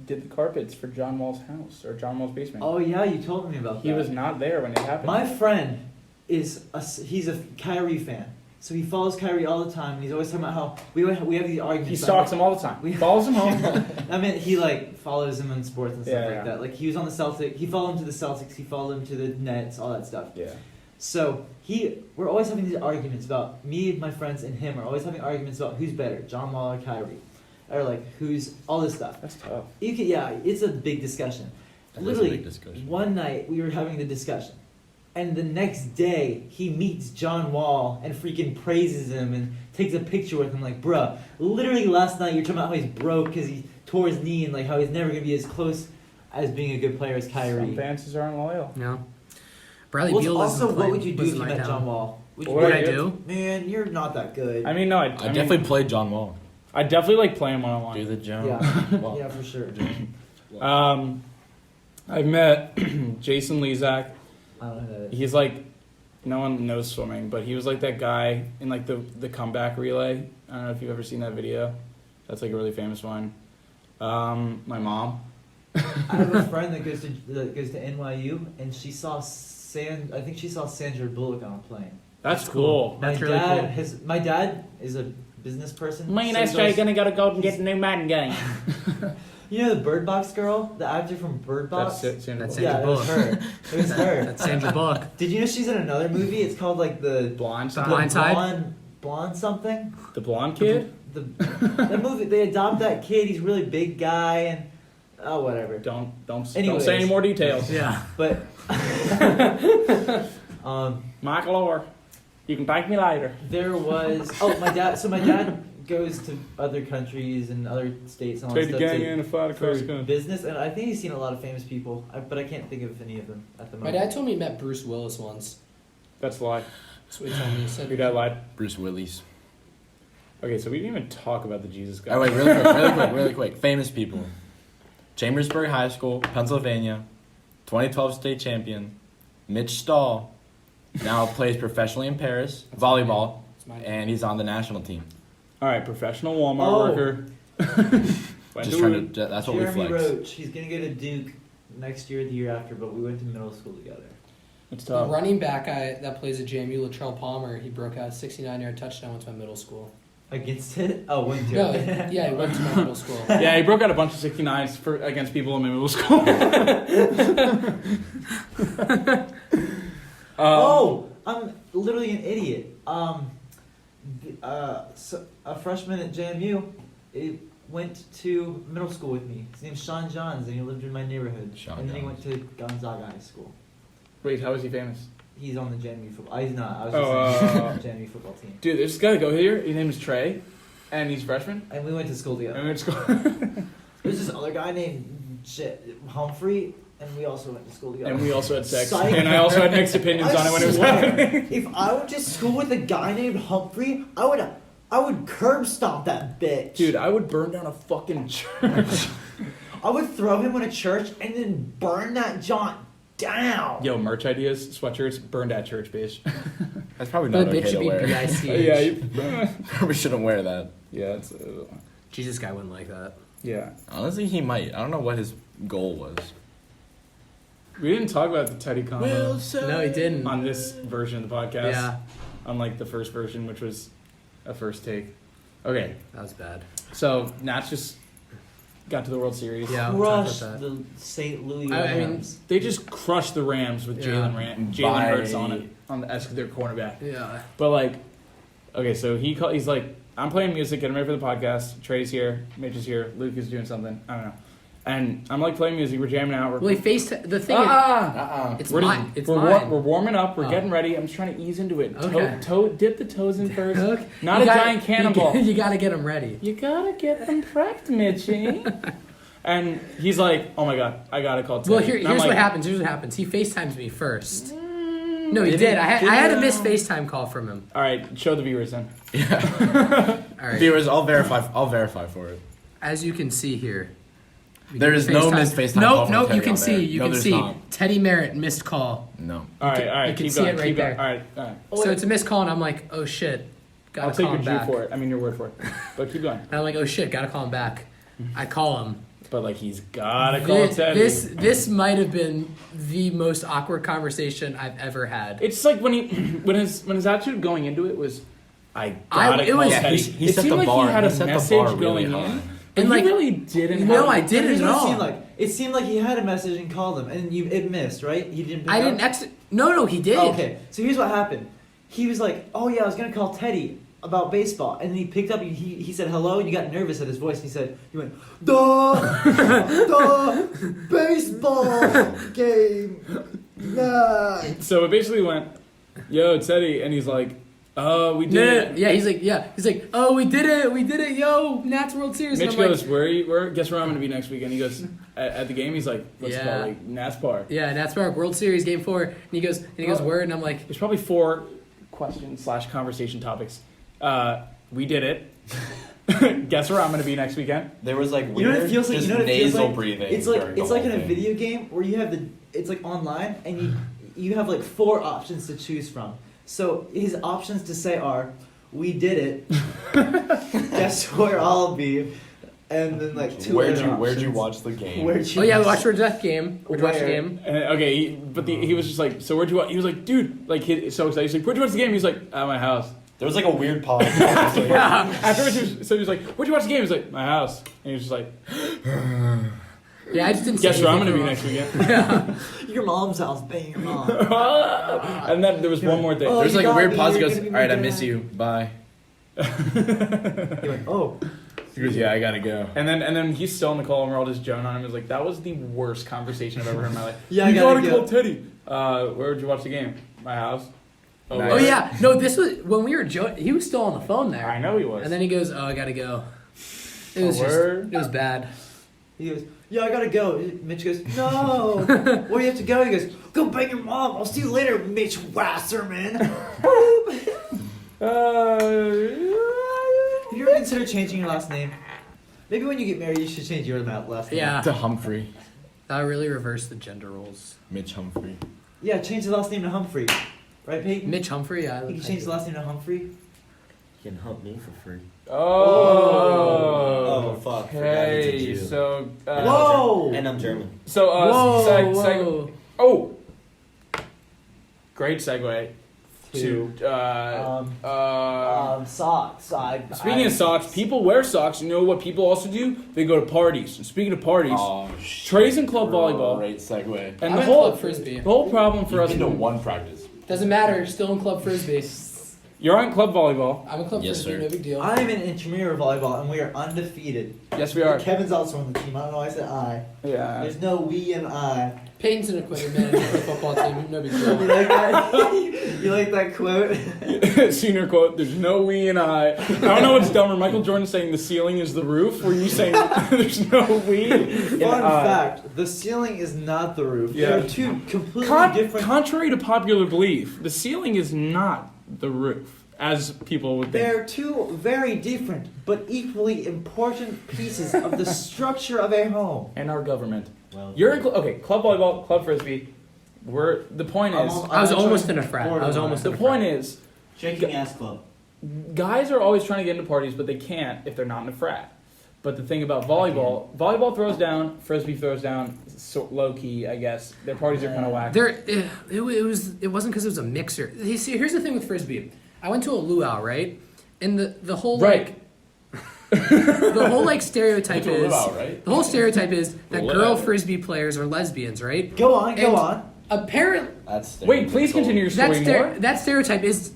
did the carpets for John Wall's house or John Wall's basement. Oh yeah, you told me about that. He was not there when it happened. My friend he's a Kyrie fan, so he follows Kyrie all the time, and he's always talking about how we have these arguments. He about stalks him all the time. We- He follows him home. I mean, he follows him in sports and stuff Yeah, like yeah. that. Like he was on the Celtics. He followed him to the Celtics. He followed him to the Nets. All that stuff. Yeah. So we're always having these arguments about me, my friends, and him are always having arguments about who's better, John Wall or Kyrie, or who's all this stuff. That's tough. It's a big discussion. That is a Literally, big discussion. one night we were having the discussion, and the next day he meets John Wall and freaking praises him and takes a picture with him. Like, bruh, literally last night you're talking about how he's broke because he tore his knee and how he's never gonna be as close as being a good player as Kyrie. Some fans just aren't loyal. No. Bradley Well, Beal also, doesn't play. what would you do was if in you my met town. John Wall? Would you What What would would I I do? do? Man, you're not that good. I mean, no, I definitely played John Wall. I definitely play him one-on-one. Do the jump. Yeah, Well, yeah, for sure. I've met Jason Lezak. I don't know who that is. He's no one knows swimming, but he was that guy in the comeback relay. I don't know if you've ever seen that video. That's a really famous one. My mom. I have a friend that goes to NYU, and she saw I think she saw Sandra Bullock on a plane. That's cool. That's really cool. My dad is a business person. Me and so SJ goes- gonna go to Golden get a new Madden game. You know the Bird Box girl, the actor from Bird Box. That's it. That's Yeah, Sandra it was Bullock. her. It was her. That's Sandra Bullock. Did you know she's in another movie? It's called the Blind The Side. Blind Side? blonde something. The blonde kid. The movie they adopt that kid. He's a really big guy and whatever. Don't Anyways. say any more details. Yeah. But Michael Orr, you can thank me later. there was my dad. So my dad goes to other countries and other states and all that Trade the stuff gang to- in a fight for across the country. business, and I think he's seen a lot of famous people, but I can't think of any of them at the My moment. dad told me he met Bruce Willis once. That's a lie. That's what he told me. He said, Your dad lied. Bruce Willis. Okay, so we didn't even talk about the Jesus guy. Oh wait, really quick. Famous people. Chambersburg High School, Pennsylvania, 2012 state champion, Mitch Stahl, now plays professionally in Paris, volleyball, It's my and he's on the national team. All right, professional Walmart Oh. worker. Went Just to trying it. to. That's what Jeremy we flex. Roach, he's gonna go to Duke next year or the year after, but we went to middle school together. It's The tough. running back that plays at JMU, Latrell Palmer, he broke out a 69-yard touchdown once my middle school. Against it? Oh, went to No, it. yeah, he went to my middle school. Yeah, he broke out a bunch of 69s against people in middle school. Oh, I'm literally an idiot. So a freshman at JMU, he went to middle school with me. His name's Sean Johns, and he lived in my neighborhood. Sean and then he Johns. went to Gonzaga High School. Wait, how is he famous? He's on the JMU football. He's not. I was Oh, just saying he's on the JMU football team. Dude, there's this guy to go here. His name is Trey, and he's freshman. And we went to school And we together. went to school. There's this other guy named Humphrey. And we also went to school together. And we also had sex. Psych. And I also had mixed opinions on it when it was happening. If I went to school with a guy named Humphrey, I would curb stomp that bitch. Dude, I would burn down a fucking church. I would throw him in a church and then burn that jaunt down. Yo, merch ideas, sweatshirts, burned at church, bitch. That's probably The not bitch okay should to be wear. B-I-C-H. Yeah, you, Probably shouldn't wear that. yeah, it's, Jesus guy wouldn't like that. yeah. Honestly, he might. I don't know what his goal was. We didn't talk about the Teddy combo No, he didn't. on this version of the podcast. Yeah, Unlike the first version, which was a first take. Okay, that was bad. so Nats just got to the World Series. Yeah, we'll talk Crush about that. the St. Louis I mean, Rams. They just crushed the Rams with Yeah. Jalen Hurts on it, as their cornerback. Yeah. But like, okay, so he's like, I'm playing music, getting ready for the podcast. Trey's here, Mitch is here, Luke is doing something. I don't know. And I'm like playing music, we're jamming out. Well, he faced the thing. It's we're mine. It's we're, mine. we're warming up. We're Oh. getting ready. I'm just trying to ease into it. Okay. Dip the toes in first. Okay. Not You a gotta- giant cannonball. You gotta get him ready. You gotta get them prepped, Mitchie. And he's like, "Oh my god, I gotta call Teddy." Well, And I'm here's like, what happens. Here's what happens. He FaceTimes me first. No, he Did did. he? I Did had he? a missed FaceTime call from him. All right, show the viewers then. All right. Viewers, I'll verify for it. As you can see here. we There get is no missed FaceTime call Nope, from nope. Teddy You can on see. there. You No, can there's see. not. Teddy Merritt missed call. No. All right, You can keep see going, it right keep there. going. All right. So it's a missed call, and I'm like, oh shit, gotta I'll take call your him G back. for it. I mean your word for it. But keep going. And I'm like, oh shit, gotta call him back. I call him. But like he's gotta call Teddy. This might have been the most awkward conversation I've ever had. It's like when his attitude going into it was, I gotta it call was- Teddy. he it set seemed the like bar- he had he a set the message bar really going high. in, And and like- he really didn't. No, have I it. didn't Here's at what it all. seemed like. It seemed like he had a message and called him, and it missed, right? He didn't. Pick I up? didn't exit. No, he did. Oh, okay, so here's what happened. He was like, "Oh yeah, I was gonna call Teddy about baseball," and then he picked up. He said hello, and you got nervous at his voice. And he went, the baseball game. Nah. So it basically went, yo, Teddy, and he's like, oh, we did it. Yeah, he's like, oh, we did it, yo, Nats World Series. Mitch and I'm goes, like, where are you, guess where I'm going to be next weekend? He goes, at the game? He's like, what's it Yeah. called? Like, Nats Park. yeah, Nats Park World Series Game 4. And he goes, where? And I'm like, There's probably 4 question/conversation topics. We did it. Guess where I'm going to be next weekend? There was like You weird know what it feels like? just You know what it feels nasal like? breathing. It's like during the it's like whole in a thing. video game where you have it's like online and you have like 4 options to choose from. So his options to say are, "We did it." Guess where I'll be, and then like 2 Where'd other you options. watch the game? Where'd you oh yeah, we watch- watched our death game. We watched the Where? game. And okay, he was just like, so where'd you watch? He was like, dude, like, so excited. He's like, where'd you watch the game? He's like, at my house. There was like a weird pause. Afterwards, so he was like, where'd you watch the game? He was like, my house. And he was just like, Yeah, I just didn't. guess say where I'm anything going to be for next a while. weekend. Your mom's house, bang your mom. And then there was one more thing. Oh, There's you like a got weird me, pause. He you're goes, gonna be all right, I my miss dad." you. Bye. You're like, oh. He goes, yeah, I gotta go. And then he's still in the call, and we're all just joning on him. It was like, that was the worst conversation I've ever heard in my life. Yeah, I you gotta gotta go. call Teddy. Where would you watch the game? My house. Nice. Oh where? yeah, no, this was when we were he was still on the phone there. I know he was. And then he goes, oh, I gotta go. It Oh, was word? it was bad. He goes, yeah, I gotta go. Mitch goes, no. Where do you have to go? He goes, go bang your mom. I'll see you later, Mitch Wasserman. Have you ever considered changing your last name? Maybe when you get married, you should change your last name. Yeah, To Humphrey. that really reversed the gender roles. Mitch Humphrey. Yeah, change the last name to Humphrey. Right, Peyton? Mitch Humphrey, yeah. You can change the last name to Humphrey. You can hump me for free. Oh. Oh, fuck. Forgot to teach Hey, you. so. Whoa! And I'm German. So, Whoa, seg- whoa. oh! Great segue to. Socks. Speaking of socks, people wear socks. You know what people also do? They go to parties. And speaking of parties, Oh, Trey's in club volleyball. Great segue. And I'm the in whole club frisbee. The whole problem for You've us. been to one practice. Doesn't matter, still in club frisbee. You're on club volleyball. I'm a club Yes, frisbee, sir. no big deal. I'm in intramural volleyball, and we are undefeated. Yes, we are. Kevin's also on the team. I don't know why I said I. Yeah. There's no we and I. Peyton's an equipment manager for the football team, no big deal. You like that? You like that quote? Senior quote, there's no we and I don't know what's dumber, Michael Jordan saying the ceiling is the roof, or you saying there's no we and Fun I. fact: the ceiling is not the roof. Yeah. They're two completely different. Contrary to popular belief, the ceiling is not the roof, as people would think. They're two very different but equally important pieces of the structure of a home. And our government. Well, You're in okay, club volleyball, club frisbee. The point is, I was almost in a frat. I was almost the in a point frat. is, shaking ass club. guys are always trying to get into parties, but they can't if they're not in a frat. But the thing about volleyball throws down, frisbee throws down, so low key, I guess. Their parties are kind of whack. It wasn't because it was a mixer. See, here's the thing with frisbee. I went to a luau, right? And the whole Right. the whole like stereotype Went to a is luau, right? the whole stereotype is that Luau. girl frisbee players are lesbians, right? Go on, go And on. Apparently, That's Wait, please continue your story more. that stereotype is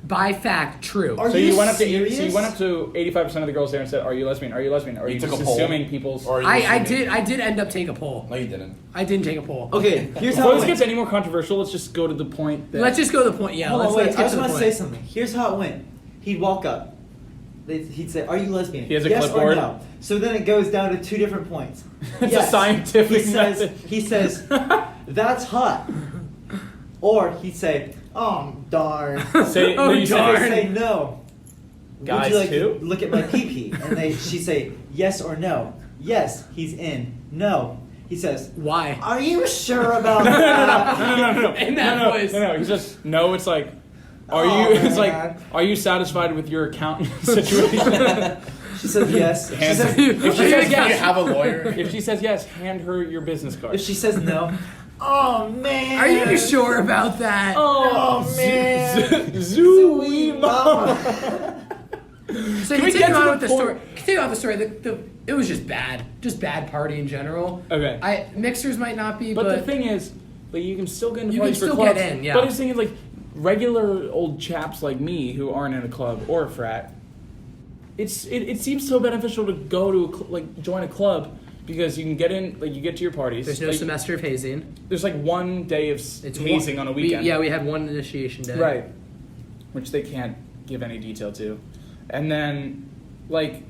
by fact true. Are So you went up to serious? 85% of the girls there and said, "Are you lesbian? Are you lesbian?" Or are You you took just a poll? assuming people's? Or are you I assuming- did end up taking a poll. No, you didn't. I didn't take a poll. Okay, here's how Before it this went. gets any more controversial, let's just go to the point. That Let's just go to the point. Yeah, Hold on, let's wait. get I just to the want to point. say something. Here's how it went. He'd walk up. He'd say, "Are you lesbian?" He has a yes clipboard. or no. So then it goes down to two different points. It's Yes. a scientific He method. says, "That's hot," or he'd say, "Oh darn." Say, Oh, no, you He'd darn. say, say no. Guys, Would you like too? to look at my pee-pee? And she'd say yes or no. Yes, he's in. No. He says, Why? "Are you sure about no, that?" no. In that no, voice. No, he's just no. It's like, are Oh, you? It's like, man. are you satisfied with your accountant situation? She said yes. She Hands says, if she Are you says a yes, You have a lawyer. if she says yes, hand her your business card. if she says no, oh man. Are you sure about that? Oh, man. Zooey mama. So Can we continue get to on the with the point? story. Continue on with the story. It was just bad party in general. Okay. Mixers might not be, But but the thing is, like, you can still get into You can parties for still clubs. get in, yeah. But I'm saying, like, regular old chaps like me who aren't in a club or a frat, it seems so beneficial to go to join a club because you can get in, like, you get to your parties. there's no like, semester of hazing. There's like one day of hazing on a weekend. We had one initiation day. Right. Which they can't give any detail to. And then, like,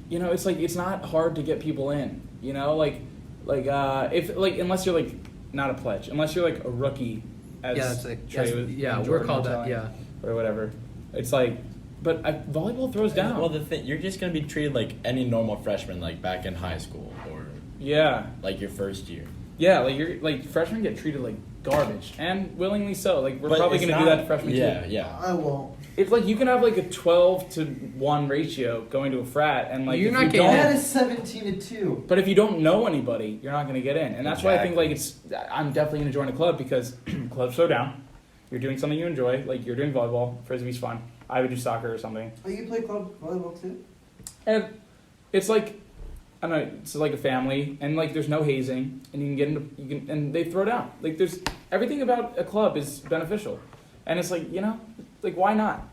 you know, it's like, it's not hard to get people in, you know? If, like, unless you're, like, not a pledge. Unless you're, like, a rookie, as Yeah, that's like Trey was, yeah, and we're Jordan called were that. telling, Yeah. or whatever. It's like, but volleyball throws down. Well, the thing, you're just gonna be treated like any normal freshman, like back in high school or yeah. like your first year. Yeah, like, you're, like, freshmen get treated like garbage. And willingly so. Like, we're But probably it's going to do not- that to freshmen, Yeah, too. yeah. I won't. It's like you can have like a 12-to-1 ratio going to a frat, and like You're if not you getting don't, in. That is 17-2. but if you don't know anybody, you're not going to get in, and that's why I think Exactly. like I'm definitely going to join a club because clubs slow down. You're doing something you enjoy, like you're doing volleyball, frisbee's fun. I would do soccer or something, Oh, you play club volleyball too? and it's like I don't know, it's like a family, and like there's no hazing, and you can get into and they throw down. Like there's everything about a club is beneficial, and it's like like why not?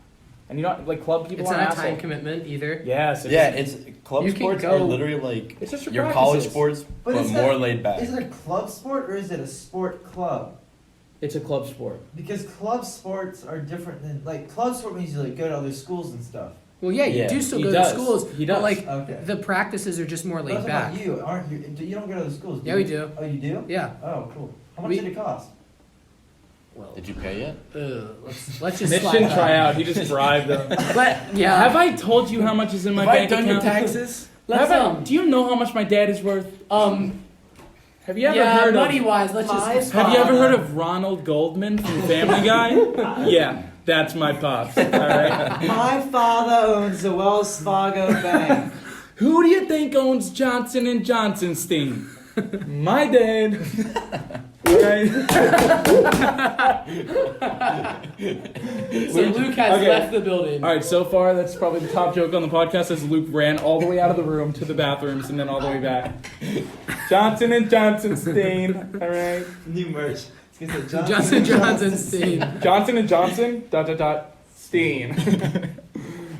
And you know, like club people It's aren't not a time assholes. commitment either. Yes. Yeah, it's club You can sports go- are literally like It's just your your college practices. sports, but is more that- laid back. Is it a club sport or is it a sport club? It's a club sport. Because club sports are different than club sport means you go to other schools and stuff. Well, yeah, you Yeah, do still he go does. to schools. He But does. like Okay. the practices are just more But laid I'm talking back. about you, aren't you? You don't go to other schools. Do Yeah, you? we do. Oh, you do? Yeah. Oh, cool. How much We- did it cost? Well, Did you pay yet? let's just Mitch slide didn't that. try out. He just bribed them. But yeah, Have I told you how much is in my bank account? taxes? Let's Do you know how much my dad is worth? Have you ever yeah, heard money of? wise, let's just. Have you ever heard of Ronald Goldman from Family Guy? Yeah, that's my pops. All right. My father owns the Wells Fargo Bank. Who do you think owns Johnson and Johnson Steam? My dad. Right. So Luke has Okay. left the building. All right, so far that's probably the top joke on the podcast as Luke ran all the way out of the room to the bathrooms and then all the way back. Johnson and Johnson Stain, all right. New merch. It's gonna say Johnson Johnson Steam. Johnson and Johnson, ... Steen.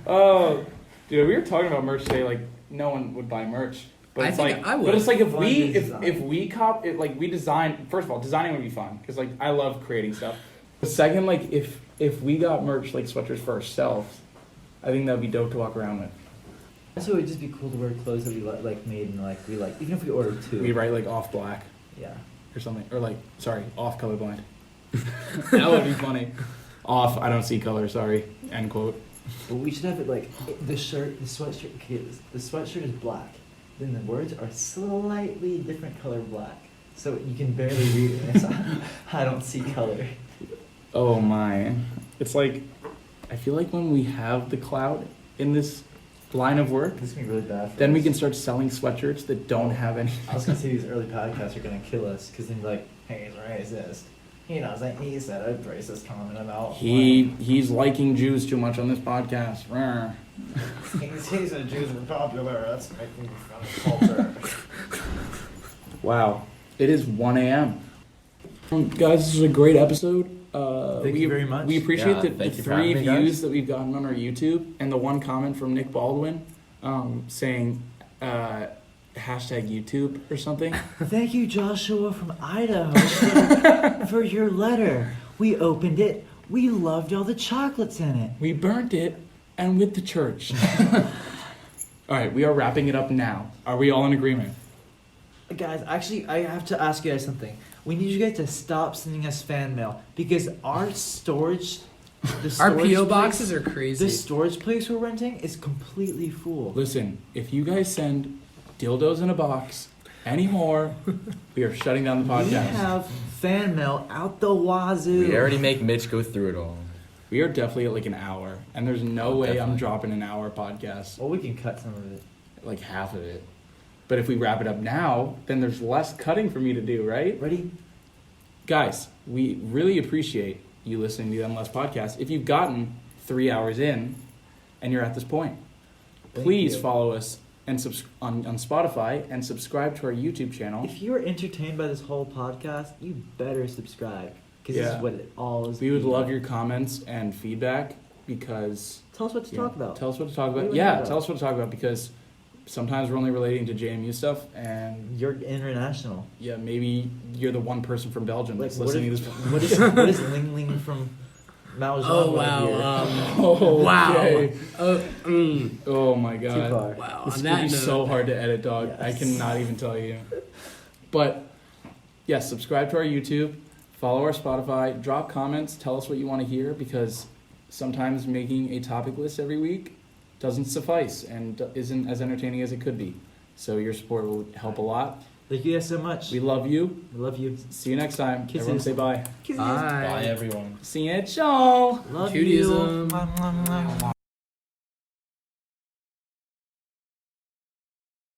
Oh, dude, we were talking about merch today. Like, no one would buy merch. But I it's think like, I would. But it's like if Fun we to if design. we cop it, like we design. First of all, designing would be fun because like I love creating stuff. The second, like if we got merch like sweatshirts for ourselves, I think that'd be dope to walk around with. Also, it would just be cool to wear clothes that we like made and like we like, even if we ordered two. We write like off black Yeah. or something, or like sorry, off colorblind. That would be funny. Off, I don't see color. Sorry. End quote. But we should have it like the sweatshirt. Okay, the sweatshirt is black. Then the words are slightly different color black, so you can barely read it. It's, I don't see color. Oh my. It's like, I feel like when we have the cloud in this line of work, This is gonna be really bad. For then we us. can start selling sweatshirts that don't have any. I was gonna say these early podcasts are gonna kill us because then you're like, hey, he's racist. He doesn't. He said a racist comment about. He's liking Jews too much on this podcast. Rawr. He said Jews were popular. That's making fun of culture. Wow. It is 1 a.m. Guys, this is a great episode. Thank you very much. We appreciate Yeah, the thank you for 3 having me, guys. views that we've gotten on our YouTube and the one comment from Nick Baldwin saying hashtag YouTube or something. Thank you, Joshua from Idaho, for your letter. We opened it. We loved all the chocolates in it. We burnt it and with the church. All right, we are wrapping it up now. Are we all in agreement? Guys, actually, I have to ask you guys something. We need you guys to stop sending us fan mail because our storage, Our PO boxes are crazy. the storage place we're renting is completely full. Listen, if you guys send dildos in a box anymore, we are shutting down the We podcast. have fan mail out the wazoo. We already make Mitch go through it all. We are definitely at like an hour, and there's no Oh, way I'm definitely. dropping an hour podcast, Well, we can cut some of it. like half of it. But if we wrap it up now, then there's less cutting for me to do, right? Ready? Guys, we really appreciate you listening to the Unless podcast. If you've gotten 3 hours in and you're at this point, Thank please you. follow us and on Spotify and subscribe to our YouTube channel. If you were entertained by this whole podcast, you better subscribe because this Yeah. is what it all is. We would love about. your comments and feedback because Tell us what to talk about. Tell us what to talk What do about. we Yeah, talk tell us what to talk about because sometimes we're only relating to JMU stuff, and You're international. yeah, maybe you're the one person from Belgium Like, that's what, listening if, to this. what is Ling Ling from Mao's? Oh wow! Oh, Wow! okay. Oh, Oh my Too god. far. wow! This On is that gonna be note, so hard to edit, dog. I Yes. cannot even tell you. But yes, subscribe to our YouTube, follow our Spotify, drop comments, tell us what you want to hear because sometimes making a topic list every week doesn't suffice and isn't as entertaining as it could be. So your support will help a lot. Thank you guys so much. We love you. We love you. See you next time. Kisses. Everyone say bye. Kisses. bye. Bye, everyone. See you, y'all. Love Judaism. you.